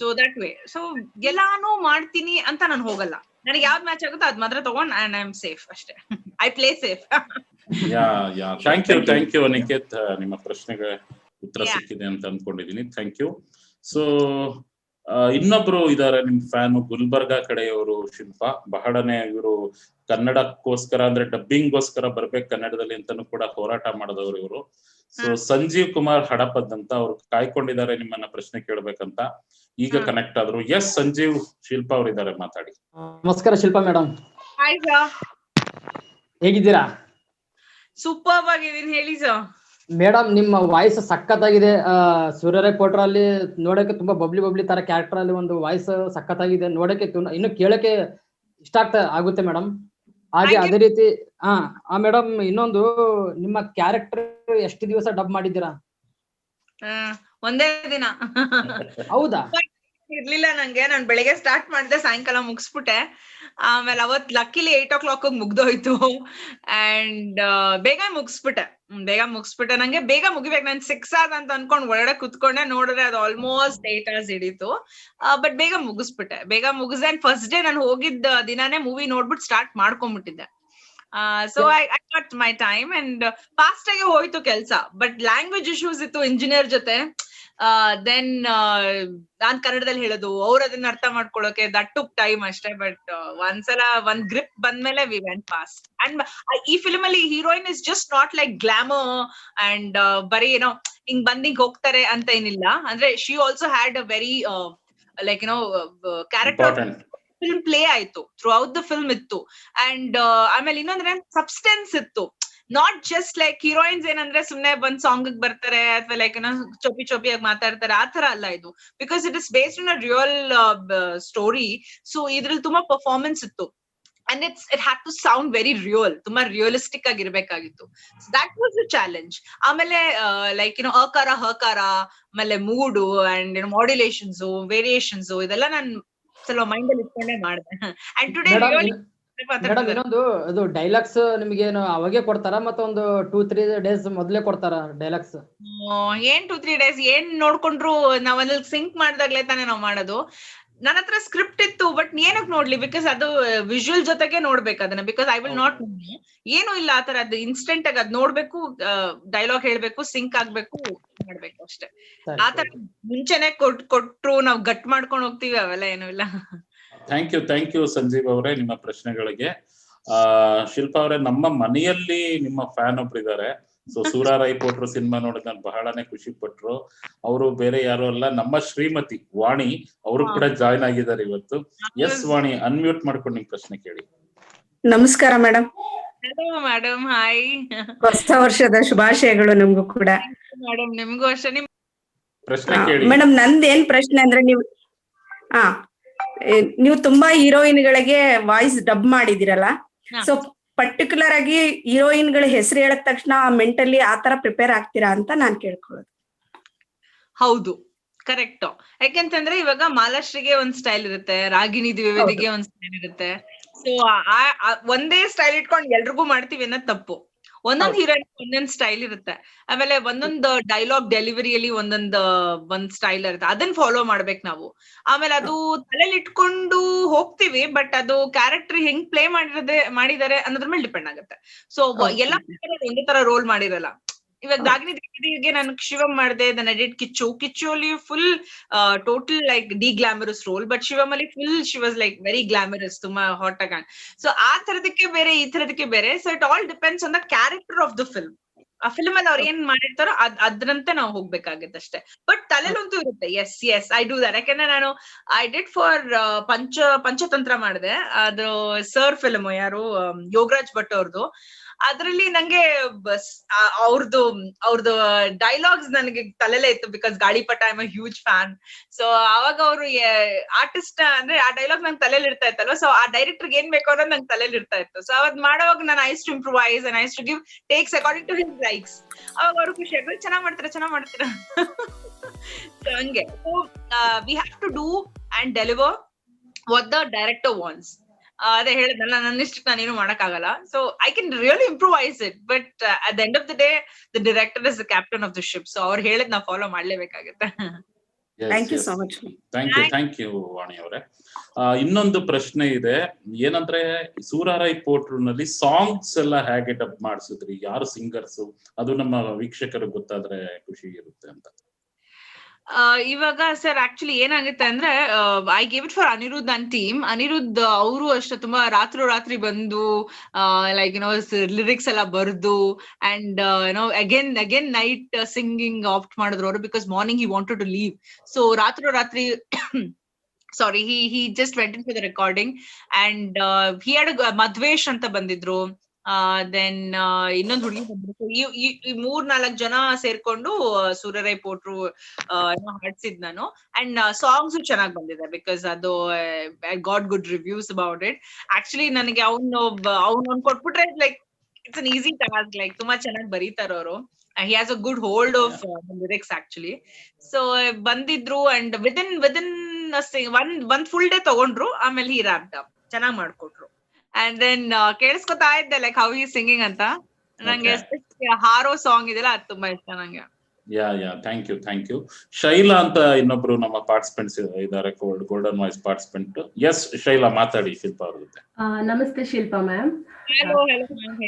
So that way. So ಎಲ್ಲಾನು ಮಾಡ್ತೀನಿ ಅಂತ ನಾನು ಹೋಗಲ್ಲ. ನನಗೆ ಯಾವ್ದು ಮ್ಯಾಚ್ ಆಗುತ್ತೋ ಅದ್ ಮಾತ್ರ ತಗೊಂಡ್ ಅಂಡ್ ಐ ಆಮ್ ಸೇಫ್ ಅಷ್ಟೇ. I play safe. Thank you Aniket. ನಿಮ್ಮ ಪ್ರಶ್ನೆಗೆ ಉತ್ತರ ಸಿಕ್ಕಿದೆ ಅಂತ ಅನ್ಕೊಂಡಿದೀನಿ. Thank you. ಸೊ ಇನ್ನೊಬ್ರು ಇದಾರೆ ನಿಮ್ ಫ್ಯಾನ್, ಗುಲ್ಬರ್ಗಾ ಕಡೆಯವರು ಶಿಲ್ಪಾ. ಬಹಳನೇ ಇವರು ಕನ್ನಡಕ್ಕೋಸ್ಕರ ಅಂದ್ರೆ ಡಬ್ಬಿಂಗ್ಗೋಸ್ಕರ ಬರ್ಬೇಕು ಕನ್ನಡದಲ್ಲಿ ಅಂತಾನು ಕೂಡ ಹೋರಾಟ ಮಾಡಿದವರು ಇವರು. ಸೊ ಸಂಜೀವ್ ಕುಮಾರ್ ಹಡಪದ್ ಅಂತ ಅವ್ರು ಕಾಯ್ಕೊಂಡಿದ್ದಾರೆ ನಿಮ್ಮನ್ನ ಪ್ರಶ್ನೆ ಕೇಳ್ಬೇಕಂತ. ಈಗ ಕನೆಕ್ಟ್ ಆದ್ರು. ಎಸ್ ಸಂಜೀವ್, ಶಿಲ್ಪಾ ಅವ್ರು ಇದಾರೆ, ಮಾತಾಡಿ. ನಮಸ್ಕಾರ ಶಿಲ್ಪಾ ಮೇಡಮ್. ಹಾಯ್ ಸರ್, ಹೇಗಿದ್ದೀರಾ? ಸೂಪರ್ ಆಗಿದ್ದೀನಿ, ಹೇಳಿ ಸರ್. ಮೇಡಮ್ ನಿಮ್ಮ ವಾಯ್ಸ್ ಸಖತ್ತಾಗಿದೆ. ಸೂರ್ಯರೈ ಪೋಟ್ರ ಅಲ್ಲಿ ನೋಡಕ್ಕೆ ತುಂಬಾ ಬಬ್ಲಿ ತರ ಕ್ಯಾರೆಕ್ಟರ್ ಅಲ್ಲಿ ಒಂದು ವಾಯ್ಸ್ ಸಖತ್ತಾಗಿದೆ. ನೋಡಕ್ಕೆ ಇನ್ನು ಕೇಳಕ್ಕೆ ಇಷ್ಟ ಆಗುತ್ತೆ ಮೇಡಮ್. ಹಾಗೆ ಅದೇ ರೀತಿ ಮೇಡಮ್ ಇನ್ನೊಂದು, ನಿಮ್ಮ ಕ್ಯಾರೆಕ್ಟರ್ ಎಷ್ಟು ದಿವಸ ಡಬ್ ಮಾಡಿದ್ದೀರಾ? ಒಂದೇ ದಿನ. ಹೌದಾ? ಇರ್ಲಿಲ್ಲ ನಂಗೆ. ನಾನ್ ಬೆಳಿಗ್ಗೆ ಸ್ಟಾರ್ಟ್ ಮಾಡಿದೆ, ಸಾಯಂಕಾಲ ಮುಗಿಸ್ಬಿಟ್ಟೆ. ಆಮೇಲೆ ಅವತ್ ಲಕ್ಕಿಲಿ 8 o'clock ಮುಗ್ದೋಯ್ತು. ಅಂಡ್ ಬೇಗ ಮುಗಿಸ್ಬಿಟ್ಟೆ. ನಂಗೆ ಬೇಗ ಮುಗಿಬೇಕು, ನಾನ್ 6 hours ಅಂತ ಅನ್ಕೊಂಡ್ ಒಳಗಡೆ ಕುತ್ಕೊಂಡೆ. ನೋಡಿದ್ರೆ ಅದು ಆಲ್ಮೋಸ್ಟ್ 8 hours ಹಿಡಿತು. ಬಟ್ ಬೇಗ ಮುಗಿಸ್ದೆ. ಫಸ್ಟ್ ಡೇ ನಾನು ಹೋಗಿದ್ದ ದಿನಾನೇ ಮೂವಿ ನೋಡ್ಬಿಟ್ಟು ಸ್ಟಾರ್ಟ್ ಮಾಡ್ಕೊಂಡ್ಬಿಟ್ಟಿದ್ದೆ. So I got my time and fast ಆಗಿ ಹೋಯ್ತು ಕೆಲ್ಸ. ಬಟ್ ಲ್ಯಾಂಗ್ವೇಜ್ ಇಶ್ಯೂಸ್ ಇತ್ತು ಇಂಜಿನಿಯರ್ ಜೊತೆ. ದೆನ್ ನಾನ್ ಕನ್ನಡದಲ್ಲಿ ಹೇಳೋದು, ಅವ್ರು ಅದನ್ನ ಅರ್ಥ ಮಾಡ್ಕೊಳಕ್ಕೆ ದಟ್ ಟುಕ್ ಟೈಮ್ ಅಷ್ಟೇ. ಬಟ್ ಒಂದ್ಸಲ ಒಂದ್ ಗ್ರಿಪ್ ಬಂದ್ಮೇಲೆ ವಿ ವೆಂಟ್ ಫಾಸ್ಟ್. ಅಂಡ್ ಈ ಫಿಲ್ಮ್ ಅಲ್ಲಿ heroine is just not like glamour and ಬರೀ ಹಿಂಗ್ ಹೋಗ್ತಾರೆ ಅಂತ ಏನಿಲ್ಲ. ಅಂದ್ರೆ she also had a very like character film play ಆಯ್ತು, ಥ್ರೂ ಔಟ್ ದ ಫಿಲ್ಮ್ ಇತ್ತು. ಅಂಡ್ ಆಮೇಲೆ ಇನ್ನೊಂದ್ರೆ ಸಬ್ಸ್ಟೆನ್ಸ್ ಇತ್ತು. ನಾಟ್ ಜಸ್ಟ್ ಲೈಕ್ ಹೀರೋಯಿನ್ಸ್ ಏನಂದ್ರೆ ಸುಮ್ನೆ ಬಂದ್ ಸಾಂಗ್ ಬರ್ತಾರೆ ಅಥವಾ ಲೈಕ್ ಚೋಪಿಯಾಗಿ ಮಾತಾಡ್ತಾರೆ, ಆ ತರ ಅಲ್ಲ ಇದು. Because it is based on a real story. So ಇದ್ರಲ್ಲಿ ತುಂಬಾ ಪರ್ಫಾರ್ಮೆನ್ಸ್ ಇತ್ತು. And it had to sound very real, ತುಂಬಾ ರಿಯಲಿಸ್ಟಿಕ್ ಆಗಿರ್ಬೇಕಾಗಿತ್ತು. That was the challenge. ಆಮೇಲೆ ಲೈಕ್ ಅಕಾರ ಹಕಾರ, ಆಮೇಲೆ ಮೂಡು ಅಂಡ್ ಮಾಡ್ಯುಲೇಷನ್ಸ್, ವೇರಿಯೇಷನ್ಸ್, ಇದೆಲ್ಲ ನಾನು ಸ್ವಲ್ಪ ಮೈಂಡ್ ಅಲ್ಲಿ ಇಟ್ಕೊಂಡೇ ಮಾಡಿದೆ. ಅಂಡ್ ಟುಡೇ ಮೇಡಮ್ ಇನ್ನೊಂದು, ಅದು ಡೈಲಾಗ್ಸ್ ನಿಮ್ಗೆ ಏನು ಅವಾಗೆ ಕೊಡ್ತಾರ ಮತ್ತೆ ಒಂದು 2-3 days ಮೊದ್ಲೇ ಕೊಡ್ತಾರ ಡೈಲಾಗ್ಸ್? ಏನ್ 2-3 days ಏನ್ ನೋಡ್ಕೊಂಡ್ರು ನಾವ್ ಅಲ್ಲಿ ಸಿಂಕ್ ಮಾಡ್ದಾಗ್ಲೇ ತಾನೇ ನಾವ್ ಮಾಡೋದು. ನನ್ನ ಹತ್ರ ಸ್ಕ್ರಿಪ್ಟ್ ಇತ್ತು, ಬಟ್ ಏನಕ್ ನೋಡ್ಲಿ? ಬಿಕಾಸ್ ಅದು ವಿಜುವಲ್ ಜೊತೆಗೆ ನೋಡ್ಬೇಕು ಅದನ್ನ. ಬಿಕಾಸ್ ಐ ವಿಲ್ ನಾಟ್ ಏನು ಇಲ್ಲ ಆತರ. ಅದು ಇನ್ಸ್ಟೆಂಟ್ ಆಗಿ ಅದ್ ನೋಡ್ಬೇಕು, ಡೈಲಾಗ್ ಹೇಳ್ಬೇಕು, ಸಿಂಕ್ ಆಗ್ಬೇಕು, ಮಾಡ್ಬೇಕು ಅಷ್ಟೇ. ಆತರ ಮುಂಚೆನೆ ಕೊಟ್ರು ನಾವ್ ಗಟ್ ಮಾಡ್ಕೊಂಡ್ ಹೋಗ್ತೀವಿ, ಅವೆಲ್ಲ ಏನು ಇಲ್ಲ. ಥ್ಯಾಂಕ್ ಯು ಸಂಜೀವ್ ಅವರೇ ನಿಮ್ಮ ಪ್ರಶ್ನೆಗಳಿಗೆ. ಶಿಲ್ಪಾ ಅವರೇ, ನಮ್ಮ ಮನೆಯಲ್ಲಿ ನಿಮ್ಮ ಫ್ಯಾನ್ ಒಬ್ರು ಇದ್ದಾರೆ. ಸೊ ಸೂರಾರೈ ಪೋಟ್ರು ಸಿನಿಮಾ ನೋಡಿದ್ ನಾನು ಬಹಳನೇ ಖುಷಿ ಪಟ್ರು. ಅವರು ಬೇರೆ ಯಾರು ಅಲ್ಲ, ನಮ್ಮ ಶ್ರೀಮತಿ ವಾಣಿ ಅವರು ಕೂಡ ಜಾಯ್ನ್ ಆಗಿದ್ದಾರೆ ಇವತ್ತು. ಎಸ್ ವಾಣಿ, ಅನ್ಮ್ಯೂಟ್ ಮಾಡ್ಕೊಂಡು ನಿಮ್ ಪ್ರಶ್ನೆ ಕೇಳಿ. ನಮಸ್ಕಾರ ಮೇಡಮ್. Hello madam, hi. ಹೊಸ ವರ್ಷದ ಶುಭಾಶಯಗಳು ನಿಮ್ಗೂ ಕೂಡ. ಮೇಡಮ್ ನಿಮ್ಗೂ ಅಷ್ಟೇ. ನಿಮ್ ಪ್ರಶ್ನೆ ಕೇಳಿ ಮೇಡಮ್. ನಂದ್ ಏನ್ ಪ್ರಶ್ನೆ ಅಂದ್ರೆ, ನೀವು ತುಂಬಾ ಹೀರೋಯಿನ್ಗಳಿಗೆ ವಾಯ್ಸ್ ಡಬ್ ಮಾಡಿದಿರಲ್ಲ, ಸೊ ಪರ್ಟಿಕ್ಯುಲರ್ ಆಗಿ ಹೀರೋಯಿನ್ ಗಳ ಹೆಸರು ಹೇಳಿದ ತಕ್ಷಣ ಮೆಂಟಲಿ ಆತರ ಪ್ರಿಪೇರ್ ಆಗ್ತೀರಾ ಅಂತ ನಾನ್ ಕೇಳ್ಕೊಳ್ಳೋದು. ಹೌದು, ಕರೆಕ್ಟ್. ಯಾಕೆಂತಂದ್ರೆ ಇವಾಗ ಮಾಲಾಶ್ರೀಗೆ ಒಂದ್ ಸ್ಟೈಲ್ ಇರುತ್ತೆ, ರಾಗಿಣಿ ದ್ವಿವೇದಿಗೆ ಒಂದ್ ಸ್ಟೈಲ್ ಇರುತ್ತೆ. ಸೊ ಒಂದೇ ಸ್ಟೈಲ್ ಇಟ್ಕೊಂಡು ಎಲ್ರಿಗೂ ಮಾಡ್ತೀವಿ ಅನ್ನೋದು ತಪ್ಪು. ಒಂದೊಂದ್ ಹೀರೋಯಿನ್ ಒಂದೊಂದ್ ಸ್ಟೈಲ್ ಇರುತ್ತೆ. ಆಮೇಲೆ ಒಂದೊಂದು ಡೈಲಾಗ್ ಡೆಲಿವರಿಯಲ್ಲಿ ಒಂದ್ ಸ್ಟೈಲ್ ಇರುತ್ತೆ, ಅದನ್ನ ಫಾಲೋ ಮಾಡ್ಬೇಕು ನಾವು. ಆಮೇಲೆ ಅದು ತಲೆಯಲ್ಲಿ ಇಟ್ಕೊಂಡು ಹೋಗ್ತಿವಿ, ಬಟ್ ಅದು ಕ್ಯಾರೆಕ್ಟರ್ ಹೆಂಗ್ ಪ್ಲೇ ಮಾಡಿದಾರೆ ಅನ್ನೋದ್ರ ಮೇಲೆ ಡಿಪೆಂಡ್ ಆಗುತ್ತೆ. ಸೊ ಎಲ್ಲಾ ಒಂದೇ ತರ ರೋಲ್ ಮಾಡಿರಲ್ಲ. ಇವಾಗ ರಾಗಿಣಿ ದ್ವಿವೇದಿಗೆ ನಾನು ಶಿವಮ್ ಮಾಡಿದೆ, ದೆನ್ ಐ ಡಿಡ್ ಕಿಚ್ಚು ಅಲ್ಲಿ full total like the glamorous role. But Shivam ಅಲ್ಲಿ full she was like very glamorous, ತುಂಬಾ ಹಾಟ್ ಆಗಿ. ಸೊ ಆ ತರದಕ್ಕೆ ಬೇರೆ, ಈ ತರದಕ್ಕೆ ಬೇರೆ. So it all depends on the character of the film. ಆ ಫಿಲ್ಮ್ ಅಲ್ಲಿ ಅವ್ರು ಏನ್ ಮಾಡಿರ್ತಾರೋ ಅದ್ರಂತೆ ನಾವು ಹೋಗ್ಬೇಕಾಗತ್ತೆ ಅಷ್ಟೇ. ಬಟ್ ತಲೆಲಂತೂ ಇರುತ್ತೆ. Yes I do that. ಯಾಕಂದ್ರೆ ನಾನು ಐ ಡಿಡ್ ಫಾರ್ ಪಂಚತಂತ್ರ ಮಾಡಿದೆ. ಅದು ಸರ್ ಫಿಲ್ಮ್, ಯಾರು ಯೋಗರಾಜ್ ಭಟ್ ಅವ್ರದ್ದು. ಅದ್ರಲ್ಲಿ ನಂಗೆ ಅವ್ರದ್ದು ಡೈಲಾಗ್ಸ್ ನನಗೆ ತಲೆಲೇ ಇತ್ತು, ಬಿಕಾಸ್ ಗಾಳಿಪಟ I am a huge fan. So ಅವಾಗ ಅವರು ಆರ್ಟಿಸ್ಟ್ ಅಂದ್ರೆ ಆ ಡೈಲಾಗ್ ನಂಗೆ ತಲೆಯಲ್ಲಿ ಇರ್ತಾ ಇತ್ತಲ್ವ, ಸೊ ಆ ಡೈರೆಕ್ಟರ್ ಏನ್ ಬೇಕು ಅನ್ನೋದು ನಂಗೆ ತಲೆಯಲ್ಲಿ ಇರ್ತಾ ಇತ್ತು. ಸೊ ಅದ್ ಮಾಡುವಾಗ ನಾನು ಐಸ್ ಟು ಇಂಪ್ರೂವೈಸ್ ಅಂಡ್ ಐಸ್ to give takes according to his likes. ಅವಾಗ ಅವ್ರು ಖುಷಿ ಆಗುತ್ತೆ, ಚೆನ್ನಾಗ್ ಮಾಡ್ತೀರಾ. ಸೊ ಹಂಗೆ we have to do and deliver what the director wants. ಅದೇ ಹೇಳಿದ್ನಲ್ಲ, ನನ್ನಿಷ್ಟು ನಾನೇನು ಮಾಡಕ್ಕಾಗಲ್ಲ. So I can really improvise it, but at the end of the day the director is the captain of the ship. So ಅವ್ರು ಹೇಳಿದ್ ನಾವು ಫಾಲೋ ಮಾಡ್ಲೇಬೇಕಾಗುತ್ತೆ. Thank you so much. Thank you ವಾಣಿ ಅವರೇ. ಇನ್ನೊಂದು ಪ್ರಶ್ನೆ ಇದೆ, ಏನಂದ್ರೆ ಸೂರಾರೈ ಪೋಟ್ರುನಲ್ಲಿ ಸಾಂಗ್ಸ್ ಎಲ್ಲ ಹೇಗೆ ಡಬ್ ಮಾಡಿಸಿದ್ರಿ, ಯಾರು ಸಿಂಗರ್ಸ್? ಅದು ನಮ್ಮ ವೀಕ್ಷಕರಿಗೆ ಗೊತ್ತಾದ್ರೆ ಖುಷಿ ಇರುತ್ತೆ ಅಂತ. ಇವಾಗ ಸರ್ ಆಕ್ಚುಲಿ ಏನಾಗುತ್ತೆ ಅಂದ್ರೆ, I gave it for Aniruddh and team. Aniruddh ಅವರು ಅಷ್ಟೇ ತುಂಬಾ ರಾತ್ರಿ ಬಂದು ಲೈಕ್ ಲಿರಿಕ್ಸ್ ಎಲ್ಲ ಬರ್ದು and again night singing opt ಮಾಡಿದ್ರು ಅವರು, because morning he wanted to leave. So ರಾತ್ರಿ sorry he just went in for the recording and he had Madhvesh ಅಂತ ಬಂದಿದ್ರು. ದೆನ್ ಇನ್ನೊಂದು ಹುಡುಗಿ ಬಂದ್ರು. ಈ 3-4 ಜನ ಸೇರ್ಕೊಂಡು ಸೂರ್ಯರೈ ಪೋಟ್ರು ಹಾಡ್ಸಿದ್ ನಾನು. ಅಂಡ್ ಸಾಂಗ್ಸ್ ಚೆನ್ನಾಗಿ ಬಂದಿದೆ, ಬಿಕಾಸ್ ಅದು I got good reviews about it. Actually ನನಗೆ ಅವ್ನು ಕೊಟ್ಬಿಟ್ರೆ like it's an easy task, like ತುಂಬಾ ಚೆನ್ನಾಗಿ ಬರೀತಾರ ಅವರು. he has a good hold of lyrics actually. So ಬಂದಿದ್ರು and within one full day ತಗೊಂಡ್ರು, ಆಮೇಲೆ he wrapped up ಚೆನ್ನಾಗಿ ಮಾಡ್ಕೊಟ್ರು. And then ಕೇಳಿಸ್ಕೊತಾ ಇದ್ದೆ ಲೈಕ್ ಹೌ he singing ಅಂತ. ನಂಗೆ ಹಾರೋ ಸಾಂಗ್ ಇದೆಲ್ಲ ಅದು ತುಂಬಾ ಇಷ್ಟ ನಂಗೆ. Yeah thank you. ಶೈಲಾ ಅಂತ ಇನ್ನೊಬ್ರು ನಮ್ಮ ಪಾರ್ಟಿಸಿಪೆಂಟ್ಸ್ ಇದ್ದಾರೆ, golden voice participant. Yes Shaila, ಮಾತಾಡಿ ಶಿಲ್ಪಾ ಅವ್ರ ಜೊತೆ. ನಮಸ್ತೆ ಶಿಲ್ಪಾ ಮ್ಯಾಮ್.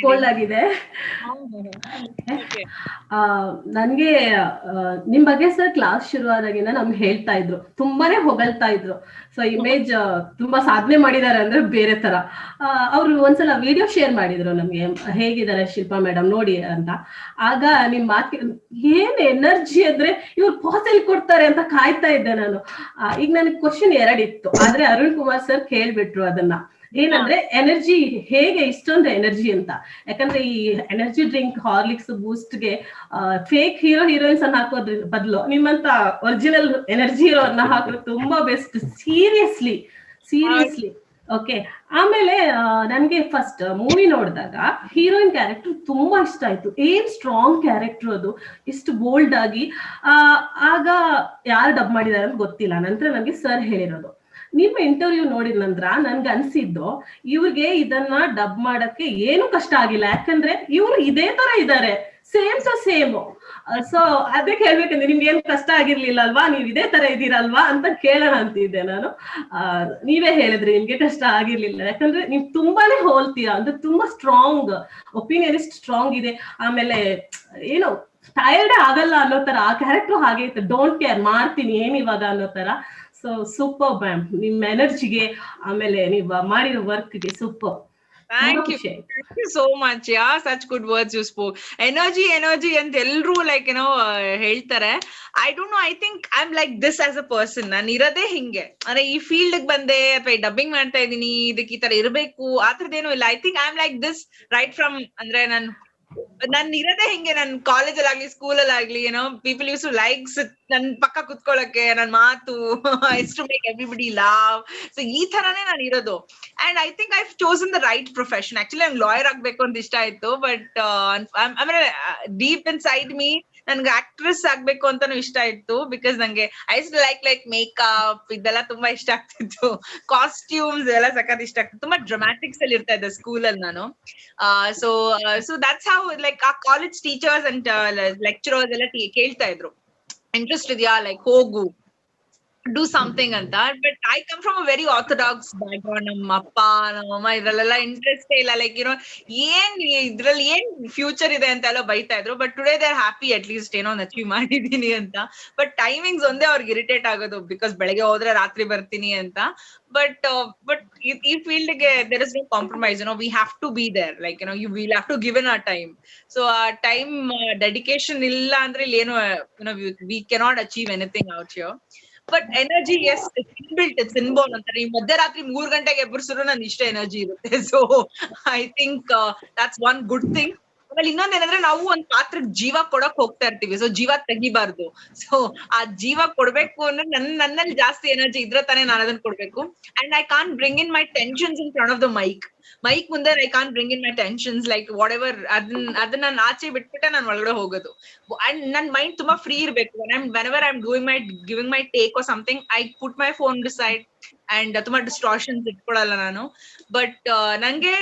ಕೋಲ್ಡ್ ಆಗಿದೆ. ನನ್ಗೆ ನಿಮ್ ಬಗ್ಗೆ ಸರ್ ಕ್ಲಾಸ್ ಶುರು ಆದಾಗಿಂದ ನಮ್ಗೆ ಹೇಳ್ತಾ ಇದ್ರು, ತುಂಬಾನೇ ಹೊಗಳ್ತಾ ಇದ್ರು. ಸೊ ಇಮೇಜ್ ತುಂಬಾ ಸಾಧನೆ ಮಾಡಿದ್ದಾರೆ ಅಂದ್ರೆ ಬೇರೆ ತರ. ಅವ್ರು ಒಂದ್ಸಲ ವಿಡಿಯೋ ಶೇರ್ ಮಾಡಿದ್ರು ನಮ್ಗೆ, ಹೇಗಿದ್ದಾರೆ ಶಿಲ್ಪಾ ಮೇಡಮ್ ನೋಡಿ ಅಂತ. ಆಗ ನಿಮ್ ಮಾತು ಏನ್ ಎನರ್ಜಿ ಅಂದ್ರೆ ಇವ್ರು ಪಾಸಲ್ಲಿ ಕೊಡ್ತಾರೆ ಅಂತ ಕಾಯ್ತಾ ಇದ್ದೆ ನಾನು. ಈಗ ನನಗೆ ಕ್ವಶನ್ 2 ಇತ್ತು, ಆದ್ರೆ ಅರುಣ್ ಕುಮಾರ್ ಸರ್ ಕೇಳ್ಬಿಟ್ರು ಅದನ್ನ. ಏನಂದ್ರೆ ಎನರ್ಜಿ ಹೇಗೆ ಇಷ್ಟೊಂದು ಎನರ್ಜಿ ಅಂತ. ಯಾಕಂದ್ರೆ ಈ ಎನರ್ಜಿ ಡ್ರಿಂಕ್ ಹಾರ್ಲಿಕ್ಸ್ ಬೂಸ್ಟ್ಗೆ ಫೇಕ್ ಹೀರೋಯಿನ್ಸ್ ಅನ್ನ ಹಾಕೋದ್ರ ಬದಲು ನಿಮ್ಮಂತ ಒರಿಜಿನಲ್ ಎನರ್ಜಿ ಹೀರೋರ್ನ ಹಾಕೋದು ತುಂಬಾ ಬೆಸ್ಟ್. Seriously okay. ಆಮೇಲೆ ನನ್ಗೆ ಫಸ್ಟ್ ಮೂವಿ ನೋಡಿದಾಗ ಹೀರೋಯಿನ್ ಕ್ಯಾರೆಕ್ಟರ್ ತುಂಬಾ ಇಷ್ಟ ಆಯ್ತು. ಏನ್ ಸ್ಟ್ರಾಂಗ್ ಕ್ಯಾರೆಕ್ಟರ್ ಅದು, ಇಷ್ಟು ಬೋಲ್ಡ್ ಆಗಿ. ಆಗ ಯಾರು ಡಬ್ ಮಾಡಿದಾರೆ ಅಂತ ಗೊತ್ತಿಲ್ಲ, ನಂತರ ನನ್ಗೆ ಸರ್ ಹೇಳಿರೋದು. ನಿಮ್ಮ ಇಂಟರ್ವ್ಯೂ ನೋಡಿದ ನಂತರ ನನ್ಗೆ ಅನ್ಸಿದ್ದು, ಇವ್ರಿಗೆ ಇದನ್ನ ಡಬ್ ಮಾಡಕ್ಕೆ ಏನು ಕಷ್ಟ ಆಗಿಲ್ಲ, ಯಾಕಂದ್ರೆ ಇವ್ರು ಇದೇ ತರ ಇದ್ದಾರೆ, ಸೇಮ್ ಟು ಸೇಮ್. ಸೊ ಅದಕ್ಕೆ ಹೇಳ್ಬೇಕಂದ್ರೆ ನಿಮ್ಗೆ ಏನು ಕಷ್ಟ ಆಗಿರ್ಲಿಲ್ಲ ಅಲ್ವಾ, ನೀವ್ ಇದೇ ತರ ಇದೀರಲ್ವಾ ಅಂತ ಕೇಳೋಣ ಅಂತಿದ್ದೆ ನಾನು. ನೀವೇ ಹೇಳಿದ್ರಿ ನಿಮ್ಗೆ ಕಷ್ಟ ಆಗಿರ್ಲಿಲ್ಲ, ಯಾಕಂದ್ರೆ ನೀವ್ ತುಂಬಾನೇ ಹೋಲ್ತೀರಾ, ಅಂದ್ರೆ ತುಂಬಾ ಸ್ಟ್ರಾಂಗ್ ಒಪಿನಿಯನ್, ಇಷ್ಟು ಸ್ಟ್ರಾಂಗ್ ಇದೆ. ಆಮೇಲೆ ಏನು ಟೈರ್ಡ್ ಆಗಲ್ಲ ಅನ್ನೋ ತರ ಆ ಕ್ಯಾರೆಕ್ಟರ್ ಹಾಗೆ ಇತ್ತು, ಡೋಂಟ್ ಕೇರ್ ಮಾಡ್ತೀನಿ ಏನ್ ಇವಾಗ ಅನ್ನೋ ತರ. ಸೊ ಸೂಪರ್ ಮ್ಯಾಮ್, ನಿಮ್ ಎನರ್ಜಿಗೆ ಆಮೇಲೆ ನೀವು ಮಾಡಿರೋ ವರ್ಕ್ಗೆ super. Thank you so much. Yeah, such good words you spoke. Energy ಅಂತ ಎಲ್ರು ಲೈಕ್ ಹೇಳ್ತಾರೆ. I don't know, I think I'm like this as a person. ನಾನು ಇರೋದೇ ಹಿಂಗೆ, ಅಂದ್ರೆ ಈ ಫೀಲ್ಡ್ ಬಂದೆ ಅಥವಾ ಡಬ್ಬಿಂಗ್ ಮಾಡ್ತಾ ಇದೀನಿ, ಇದಕ್ಕೆ ಈ ತರ ಇರ್ಬೇಕು ಆ ತರದೇನು ಇಲ್ಲ. I think I'm like this right from, ಅಂದ್ರೆ ನನ್ ಇರೋದೇ ಹಿಂಗೆ. ನನ್ ಕಾಲೇಜಲ್ಲಿ ಆಗ್ಲಿ ಸ್ಕೂಲಲ್ಲಿ ಆಗ್ಲಿ ಪೀಪಲ್ ಯೂಸ್ ಟು ಲೈಕ್ಸ್ ನನ್ ಪಕ್ಕ ಕುತ್ಕೊಳ್ಳಕ್ಕೆ, ನನ್ ಮಾತು is to make everybody laugh. So ಈ ತರಾನೇ ನಾನು ಇರೋದು. And I think I chosen the right profession. Actually ನಂಗೆ ಲಾಯರ್ ಆಗ್ಬೇಕು ಅಂತ ಇಷ್ಟ ಆಯ್ತು, ಬಟ್ ಆಮೇಲೆ ಡೀಪ್ ಇನ್ ಸೈಡ್ ಮೀ ನನ್ಗೆ ಆಕ್ಟ್ರೆಸ್ ಆಗ್ಬೇಕು ಅಂತಾನು ಇಷ್ಟ ಇತ್ತು. ಬಿಕಾಸ್ ನಂಗೆ ಐ ಲೈಕ್ ಮೇಕಪ್ ಇದೆಲ್ಲ ತುಂಬಾ ಇಷ್ಟ ಆಗ್ತಿತ್ತು, ಕಾಸ್ಟ್ಯೂಮ್ಸ್ ಎಲ್ಲ ಸಖತ್ ಇಷ್ಟ ಆಗ್ತಿತ್ತು. ತುಂಬಾ ಡ್ರಾಮ್ಯಾಟಿಕ್ಸ್ ಅಲ್ಲಿ ಇರ್ತಾ ಇದ್ದೆ ಸ್ಕೂಲಲ್ಲಿ ನಾನು. ಸೊ ದಟ್ಸ್ ಹೌ ಲೈಕ್ ಆ ಕಾಲೇಜ್ ಟೀಚರ್ಸ್ ಅಂಡ್ ಲೆಕ್ಚರರ್ಸ್ ಎಲ್ಲ ಕೇಳ್ತಾ ಇದ್ರು, ಇಂಟ್ರೆಸ್ಟ್ ಇದೆಯಾ, ಲೈಕ್ ಹೋಗು ಡೂ ಸಮಥಿಂಗ್ ಅಂತ. But I come from a very orthodox back ground. ನಮ್ಮ ಅಪ್ಪ ನಮ್ಮಮ್ಮ ಇದ್ರಲ್ಲೆಲ್ಲ ಇಂಟ್ರೆಸ್ಟ್ ಇಲ್ಲ, ಲೈಕ್ ಏನ್ ಇದ್ರಲ್ಲಿ ಏನ್ ಫ್ಯೂಚರ್ ಇದೆ ಅಂತ ಎಲ್ಲ ಬೈತಾ ಇದ್ರು. But today they are happy, at least ಏನೋ ಒಂದು ಅಚೀವ್ ಮಾಡಿದೀನಿ ಅಂತ. ಬಟ್ ಟೈಮಿಂಗ್ಸ್ ಒಂದೇ ಅವ್ರಿಗೆ ಇರಿಟೇಟ್ ಆಗೋದು, ಬಿಕಾಸ್ ಬೆಳಗ್ಗೆ ಹೋದ್ರೆ ರಾತ್ರಿ ಬರ್ತೀನಿ ಅಂತ. ಬಟ್ ಈ ಫೀಲ್ಡ್ ಗೆ there is no compromise. We have to be there, like you will have to give in our time. So ಆ ಟೈಮ್ ಡೆಡಿಕೇಶನ್ ಇಲ್ಲ ಅಂದ್ರೆ ಇಲ್ಲಿ ಏನು we cannot achieve anything out here. But energy yes it's inborn ಅಂತ. ನೀವು ಮಧ್ಯರಾತ್ರಿ 3 ಗಂಟೆಗೆ ಎಬ್ಬರಿಸಿದ್ರು ನನ್ ಇಷ್ಟ ಎನರ್ಜಿ ಇರುತ್ತೆ. So I think that's one good thing. ಆಮೇಲೆ ಇನ್ನೊಂದೇನಂದ್ರೆ ನಾವು ಒಂದ್ ಪಾತ್ರಕ್ಕೆ ಜೀವ ಕೊಡಕ್ ಹೋಗ್ತಾ ಇರ್ತೀವಿ, ಸೊ ಜೀವ ತೆಗಿಬಾರ್ದು. ಸೊ ಆ ಜೀವ ಕೊಡ್ಬೇಕು ಅಂದ್ರೆ ನನ್ನಲ್ಲಿ ಜಾಸ್ತಿ ಎನರ್ಜಿ ಇದ್ರೆ ತಾನೇ ನಾನು ಅದನ್ನ ಕೊಡ್ಬೇಕು. And I can't bring in my tensions in front of the mic ಮುಂದೆ I can't bring in my tensions like whatever. ಅದನ್ನ ನಾನು ಆಚೆ ಬಿಟ್ಬಿಟ್ಟೆ ನಾನು ಒಳಗಡೆ ಹೋಗೋದು. ಅಂಡ್ ನನ್ ಮೈಂಡ್ ತುಂಬಾ ಫ್ರೀ ಇರ್ಬೇಕು. whenever I'm giving my take or something, I put my phone beside and ತುಂಬಾ ಡಿಸ್ಟಾರ್ಷನ್ಸ್ ಇಟ್ಕೊಳಲ್ಲ ನಾನು. ಬಟ್ ನಂಗೆ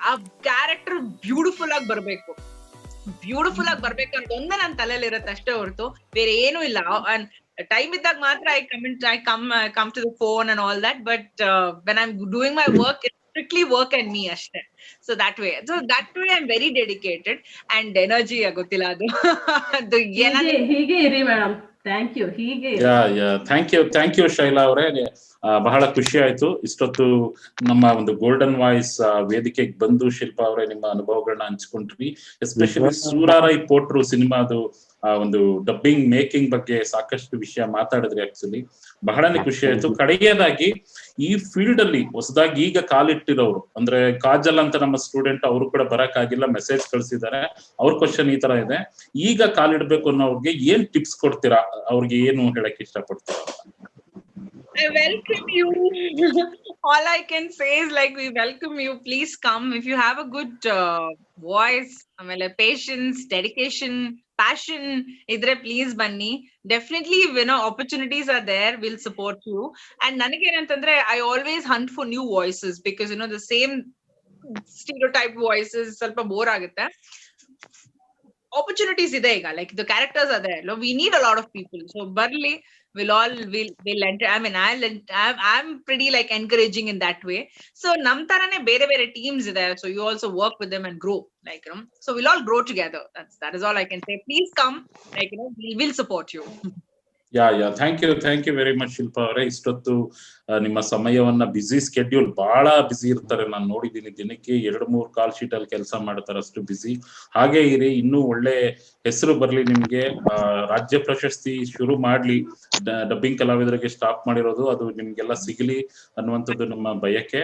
ಆ ಕ್ಯಾರೆಕ್ಟರ್ ಬ್ಯೂಟಿಫುಲ್ ಆಗಿ ಬರ್ಬೇಕು ಅಂತ ಒಂದೇ ನನ್ನ ತಲೆಯಲ್ಲಿ ಇರುತ್ತೆ ಅಷ್ಟೇ ಹೊರತು ಬೇರೆ ಏನೂ ಇಲ್ಲ. ಟೈಮ್ ಇದ್ದಾಗ ಮಾತ್ರ I come to the phone and all that, but when I'm doing my work, it's strictly work and me ಅಷ್ಟೇ. So that way I'm very dedicated and energy ಗೊತ್ತಿಲ್ಲ ಅದು ಹೀಗೆ ಇರಿ ಮೇಡಮ್. Thank you. ಹೀಗೆ ಥ್ಯಾಂಕ್ ಯು ಶೈಲಾ ಅವರೇ. ಬಹಳ ಖುಷಿ ಆಯ್ತು ಇಷ್ಟೊತ್ತು ನಮ್ಮ ಒಂದು ಗೋಲ್ಡನ್ ವಾಯ್ಸ್ ವೇದಿಕೆಗೆ ಬಂದು ಶಿಲ್ಪಾ ಅವರೇ ನಿಮ್ಮ ಅನುಭವಗಳನ್ನ ಹಂಚ್ಕೊಂಡ್ರಿ. ಎಸ್ಪೆಷಲಿ ಸೂರಾರೈ ಪೋಟ್ರು ಸಿನಿಮಾದು ಒಂದು ಡಬ್ಬಿಂಗ್ ಮೇಕಿಂಗ್ ಬಗ್ಗೆ ಸಾಕಷ್ಟು ವಿಷಯ ಮಾತಾಡಿದ್ರಿ. ಆಕ್ಚುಲಿ ಬಹಳನೇ ಖುಷಿ ಆಯ್ತು. ಕಡೆಯದಾಗಿ ಈ ಫೀಲ್ಡ್ ಅಲ್ಲಿ ಹೊಸದಾಗಿ ಈಗ ಕಾಲಿಟ್ಟಿರೋರು ಅಂದ್ರೆ ಕಾಜಲ್ ಅಂತ ನಮ್ಮ ಸ್ಟೂಡೆಂಟ್, ಅವರು ಕೂಡ ಬರಕ್ ಆಗಿಲ್ಲ, ಮೆಸೇಜ್ ಕಳ್ಸಿದ್ದಾರೆ. ಅವ್ರ ಕ್ವಶನ್ ಈ ತರ ಇದೆ, ಈಗ ಕಾಲಿಡ್ಬೇಕು ಅನ್ನೋರ್ಗೆ ಏನ್ ಟಿಪ್ಸ್ ಕೊಡ್ತೀರಾ? ಅವ್ರಿಗೆ ಏನು ಹೇಳಕ್ ಇಷ್ಟಪಡ್ತೀರಾ? I welcome you. All I can say is like we welcome you. Please come if you have a good voice, amele patience, dedication, passion idre please banni. Definitely opportunities are there, we'll support you. And nanage enantandre I always hunt for new voices because the same stereotype voices ಸ್ವಲ್ಪ ಬೋರ್ ಆಗುತ್ತೆ. Opportunities ide ಈಗ, like the characters are there. We need a lot of people, so barli we'll enter. I mean I'm pretty like encouraging in that way. So nam tarane bere teams there, so you also work with them and grow, like so we'll all grow together. That is all I can say. Please come, like we'll support you. Thank you very much Shilpa ಅವರೇ. ಇಷ್ಟೊತ್ತು ನಿಮ್ಮ ಸಮಯವನ್ನ, ಬಿಸಿ ಸ್ಕೆಡ್ಯೂಲ್, ಬಹಳ ಬಿಸಿ ಇರ್ತಾರೆ, ನಾನು ನೋಡಿದ್ದೀನಿ. ದಿನಕ್ಕೆ 2-3 ಕಾಲ್ ಶೀಟ್ ಅಲ್ಲಿ ಕೆಲಸ ಮಾಡ್ತಾರೆ, ಅಷ್ಟು ಬಿಸಿ. ಹಾಗೆ ಇರಿ, ಇನ್ನೂ ಒಳ್ಳೆ ಹೆಸರು ಬರ್ಲಿ ನಿಮ್ಗೆ. ರಾಜ್ಯ ಪ್ರಶಸ್ತಿ ಶುರು ಮಾಡ್ಲಿ. ಡಬ್ಬಿಂಗ್ ಕಲಾವಿದರಿಗೆ ಸ್ಟಾಪ್ ಮಾಡಿರೋದು ಅದು ನಿಮ್ಗೆಲ್ಲ ಸಿಗಲಿ ಅನ್ನುವಂಥದ್ದು ನಮ್ಮ ಬಯಕೆ.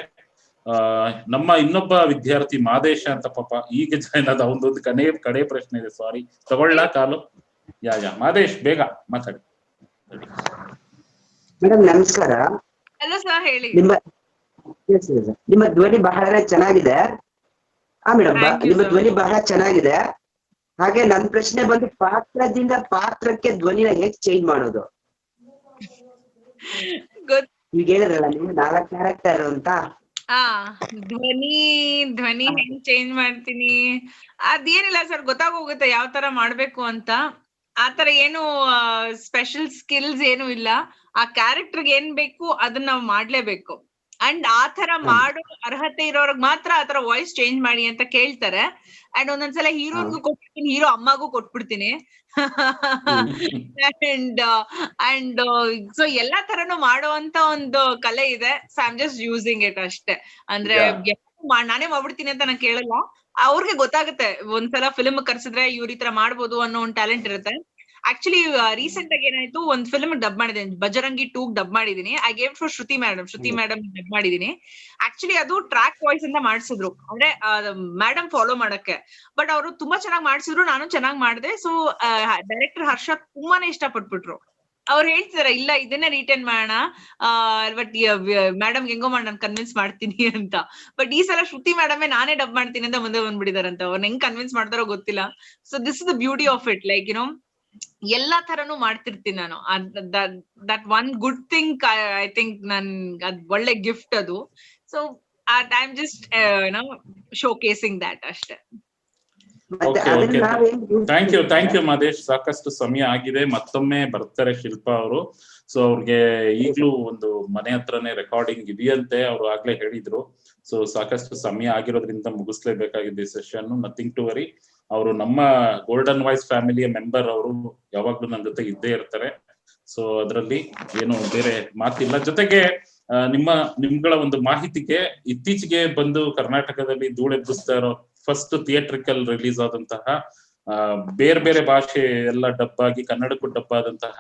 ನಮ್ಮ ಇನ್ನೊಬ್ಬ ವಿದ್ಯಾರ್ಥಿ ಮಾದೇಶ ಅಂತ ಪಾಪ ಈಗ ಜಾಯ್ನ್ ಆದ, ಅವನದೊಂದು ಕಡೆ ಪ್ರಶ್ನೆ ಇದೆ. ಸಾರಿ, ತಗೊಳ್ಳ ಕಾಲು. ಮಾದೇಶ್ ಬೇಗ ಮಾತಾಡಿ. ಮೇಡಮ್ ನಮಸ್ಕಾರ. ಹಲೋ ಸರ್, ಹೇಳಿ. ನಿಮ್ಮ ಧ್ವನಿ ಬಹಳ ಚೆನ್ನಾಗಿದೆ. ಮೇಡಮ್ ನಿಮ್ಮ ಧ್ವನಿ ಬಹಳ ಚೆನ್ನಾಗಿದೆ. ಹಾಗೆ ನನ್ನ ಪ್ರಶ್ನೆ ಬಂದು ಪಾತ್ರದಿಂದ ಪಾತ್ರಕ್ಕೆ ಧ್ವನಿನ ಹೇಗ್ ಚೇಂಜ್ ಮಾಡೋದು? ಈಗ ಹೇಳಿದ್ರಲ್ಲ ನೀವು 4 ಕ್ಯಾರೆಕ್ಟರ್ ಅಂತ. ಧ್ವನಿ ಹೆಂಗ್ ಚೇಂಜ್ ಮಾಡ್ತೀನಿ ಅದೇನಿಲ್ಲ ಸರ್, ಗೊತ್ತಾಗೋಗುತ್ತೆ ಯಾವ ತರ ಮಾಡ್ಬೇಕು ಅಂತ. ಆತರ ಏನು ಸ್ಪೆಷಲ್ ಸ್ಕಿಲ್ಸ್ ಏನು ಇಲ್ಲ. ಆ ಕ್ಯಾರೆಕ್ಟರ್ಗೆ ಏನ್ ಬೇಕು ಅದನ್ನ ನಾವ್ ಮಾಡ್ಲೇಬೇಕು. ಅಂಡ್ ಆತರ ಮಾಡೋ ಅರ್ಹತೆ ಇರೋರ್ಗ್ ಮಾತ್ರ ಆತರ ವಾಯ್ಸ್ ಚೇಂಜ್ ಮಾಡಿ ಅಂತ ಕೇಳ್ತಾರೆ. ಅಂಡ್ ಒಂದೊಂದ್ಸಲ ಹೀರೋನ್ಗೂ ಕೊಟ್ಬಿಡ್ತೀನಿ, ಹೀರೋ ಅಮ್ಮಗೂ ಕೊಟ್ಬಿಡ್ತೀನಿ. ಅಂಡ್ ಸೊ ಎಲ್ಲಾ ತರನು ಮಾಡುವಂತ ಒಂದು ಕಲೆ ಇದೆ. So I am just using it ಅಷ್ಟೇ. ಅಂದ್ರೆ ನಾನೇ ಮಾಡ್ಬಿಡ್ತೀನಿ ಅಂತ ನಾನು ಕೇಳಲ್ಲ, ಅವ್ರಿಗೆ ಗೊತ್ತಾಗುತ್ತೆ. ಒಂದ್ಸಲ ಫಿಲ್ಮ್ ಕರ್ಸಿದ್ರೆ ಇವ್ರ ಈ ತರ ಮಾಡ್ಬೋದು ಅನ್ನೋ ಒಂದ್ ಟ್ಯಾಲೆಂಟ್ ಇರುತ್ತೆ. ಆಕ್ಚುಲಿ ರೀಸೆಂಟ್ ಆಗಿ ಏನಾಯ್ತು, ಒಂದ್ ಫಿಲ್ಮ್ ಡಬ್ ಮಾಡಿದ್ದೀನಿ, ಬಜರಂಗಿ 2 ಡಬ್ ಮಾಡಿದೀನಿ. I gave to Shruti madam dub ಮಾಡಿದೀನಿ. ಆಕ್ಚುಲಿ ಅದು ಟ್ರ್ಯಾಕ್ ವಾಯ್ಸ್ ಅಂತ ಮಾಡ್ಸಿದ್ರು, ಅಂದ್ರೆ ಮೇಡಮ್ ಫಾಲೋ ಮಾಡಕ್ಕೆ. ಬಟ್ ಅವರು ತುಂಬಾ ಚೆನ್ನಾಗಿ ಮಾಡ್ಸಿದ್ರು, ನಾನು ಚೆನ್ನಾಗಿ ಮಾಡಿದೆ. ಸೊ ಡೈರೆಕ್ಟರ್ ಹರ್ಷ ತುಂಬಾನೇ ಇಷ್ಟ ಪಟ್ಬಿಟ್ರು. ಅವ್ರು ಹೇಳ್ತಿದಾರೆ ಇಲ್ಲ ಇದನ್ನೇ ರಿಟರ್ನ್ ಮಾಡೋಣ, ಬಟ್ ಮೇಡಮ್ ಹೆಂಗೋ ಮಾಡಿ ನಾನು ಕನ್ವಿನ್ಸ್ ಮಾಡ್ತೀನಿ ಅಂತ. ಬಟ್ ಈ ಸಲ ಶ್ರುತಿ ಮೇಡಮೇ ನಾನೇ ಡಬ್ ಮಾಡ್ತೀನಿ ಅಂತ ಮುಂದೆ ಬಂದ್ಬಿಟ್ಟಿದಾರಂತ. ಅವ್ರನ್ನ ಹೆಂಗ್ ಕನ್ವಿನ್ಸ್ ಮಾಡ್ತಾರೋ ಗೊತ್ತಿಲ್ಲ. So this is the beauty of it, like ಎಲ್ಲಾ ತರನು ಮಾಡ್ತಿರ್ತೀನಿ ನಾನು. That one good thing I think ನನ್ ಅದ್ ಒಳ್ಳೆ ಗಿಫ್ಟ್ ಅದು. So I am just showcasing that ಅಷ್ಟೇ. Thank you Madesh. ಸಾಕಷ್ಟು ಸಮಯ ಆಗಿದೆ, ಮತ್ತೊಮ್ಮೆ ಬರ್ತಾರೆ ಶಿಲ್ಪಾ ಅವರು. ಸೊ ಅವ್ರಿಗೆ ಈಗ್ಲೂ ಒಂದು ಮನೆ ಹತ್ರನೇ ರೆಕಾರ್ಡಿಂಗ್ ಇದೆಯಂತೆ, ಅವ್ರು ಆಗ್ಲೇ ಹೇಳಿದ್ರು. ಸೊ ಸಾಕಷ್ಟು ಸಮಯ ಆಗಿರೋದ್ರಿಂದ ಮುಗಿಸ್ಲೇಬೇಕಾಗಿದೆ ಸೆಷನ್. Nothing to worry. ಅವರು ನಮ್ಮ ಗೋಲ್ಡನ್ ವಾಯ್ಸ್ ಫ್ಯಾಮಿಲಿಯ ಮೆಂಬರ್, ಅವರು ಯಾವಾಗ್ಲೂ ನನ್ನ ಜೊತೆ ಇದ್ದೇ ಇರ್ತಾರೆ. ಸೊ ಅದರಲ್ಲಿ ಏನು ಬೇರೆ ಮಾತಿಲ್ಲ. ಜೊತೆಗೆ ನಿಮ್ಗಳ ಒಂದು ಮಾಹಿತಿಗೆ, ಇತ್ತೀಚೆಗೆ ಬಂದು ಕರ್ನಾಟಕದಲ್ಲಿ ಧೂಳೆಬ್ಬಿಸ್ತಾ ಇರೋ ಫಸ್ಟ್ ಥಿಯೇಟ್ರಿಕಲ್ ರಿಲೀಸ್ ಆದಂತಹ ಬೇರೆ ಭಾಷೆ ಎಲ್ಲ ಡಬ್ ಆಗಿ ಕನ್ನಡಕ್ಕೂ ಡಬ್ ಆದಂತಹ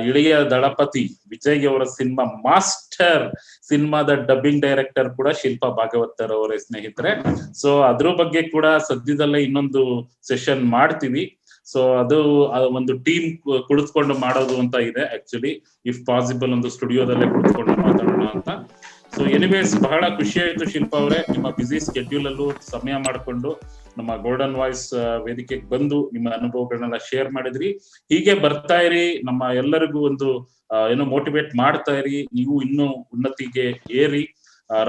ಇಳೆಯ ದಳಪತಿ ವಿಜಯ್ ಅವರ ಸಿನಿಮಾ ಮಾಸ್ಟರ್ ಸಿನಿಮಾದ ಡಬ್ಬಿಂಗ್ ಡೈರೆಕ್ಟರ್ ಕೂಡ ಶಿಲ್ಪಾ ಭಾಗವತರ್ ಅವರೇ ಸ್ನೇಹಿತರೆ. ಸೊ ಅದ್ರ ಬಗ್ಗೆ ಕೂಡ ಸದ್ಯದಲ್ಲೇ ಇನ್ನೊಂದು ಸೆಷನ್ ಮಾಡ್ತೀವಿ. ಸೊ ಅದು ಒಂದು ಟೀಮ್ ಕುಳಿತುಕೊಂಡು ಮಾಡೋದು ಅಂತ ಇದೆ. ಆಕ್ಚುಲಿ ಇಫ್ ಪಾಸಿಬಲ್ ಒಂದು ಸ್ಟುಡಿಯೋದಲ್ಲೇ ಕುಳಿತುಕೊಂಡು ಮಾತಾಡೋಣ ಅಂತ. ಸೊ ಎನಿವೇಸ್ ಬಹಳ ಖುಷಿ ಆಯ್ತು ಶಿಲ್ಪಾ ಅವರೇ, ನಿಮ್ಮ ಬ್ಯುಸಿ ಸ್ಕೆಡ್ಯೂಲ್ ಅಲ್ಲೂ ಸಮಯ ಮಾಡಿಕೊಂಡು ನಮ್ಮ ಗೋಲ್ಡನ್ ವಾಯ್ಸ್ ವೇದಿಕೆಗೆ ಬಂದು ನಿಮ್ಮ ಅನುಭವಗಳನ್ನೆಲ್ಲ ಶೇರ್ ಮಾಡಿದ್ರಿ. ಹೀಗೆ ಬರ್ತಾ ಇರಿ, ನಮ್ಮ ಎಲ್ಲರಿಗೂ ಒಂದು ಏನೋ ಮೋಟಿವೇಟ್ ಮಾಡ್ತಾ ಇರಿ. ನೀವು ಇನ್ನೂ ಉನ್ನತಿಗೆ ಏರಿ.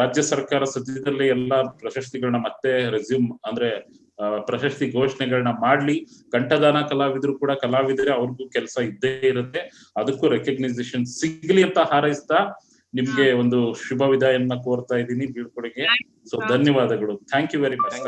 ರಾಜ್ಯ ಸರ್ಕಾರ ಸದ್ಯದಲ್ಲೇ ಎಲ್ಲಾ ಪ್ರಶಸ್ತಿಗಳನ್ನ ಮತ್ತೆ ರೆಸ್ಯೂಮ್ ಅಂದ್ರೆ ಪ್ರಶಸ್ತಿ ಘೋಷಣೆಗಳನ್ನ ಮಾಡ್ಲಿ. ಕಂಠದಾನ ಕಲಾವಿದರು ಕೂಡ ಕಲಾವಿದರೆ, ಅವ್ರಿಗೂ ಕೆಲಸ ಇದ್ದೇ ಇರುತ್ತೆ. ಅದಕ್ಕೂ ರೆಕಗ್ನೈಸೇಷನ್ ಸಿಗ್ಲಿ ಅಂತ ಹಾರೈಸ್ತಾ ನಿಮ್ಗೆ ಒಂದು ಶುಭ ವಿದಾಯನ್ನ ಕೋರ್ತಾ ಇದ್ದೀನಿ ಬೀಳ್ಕೊಡುಗೆ. ಸೊ ಧನ್ಯವಾದಗಳು. Thank you very much.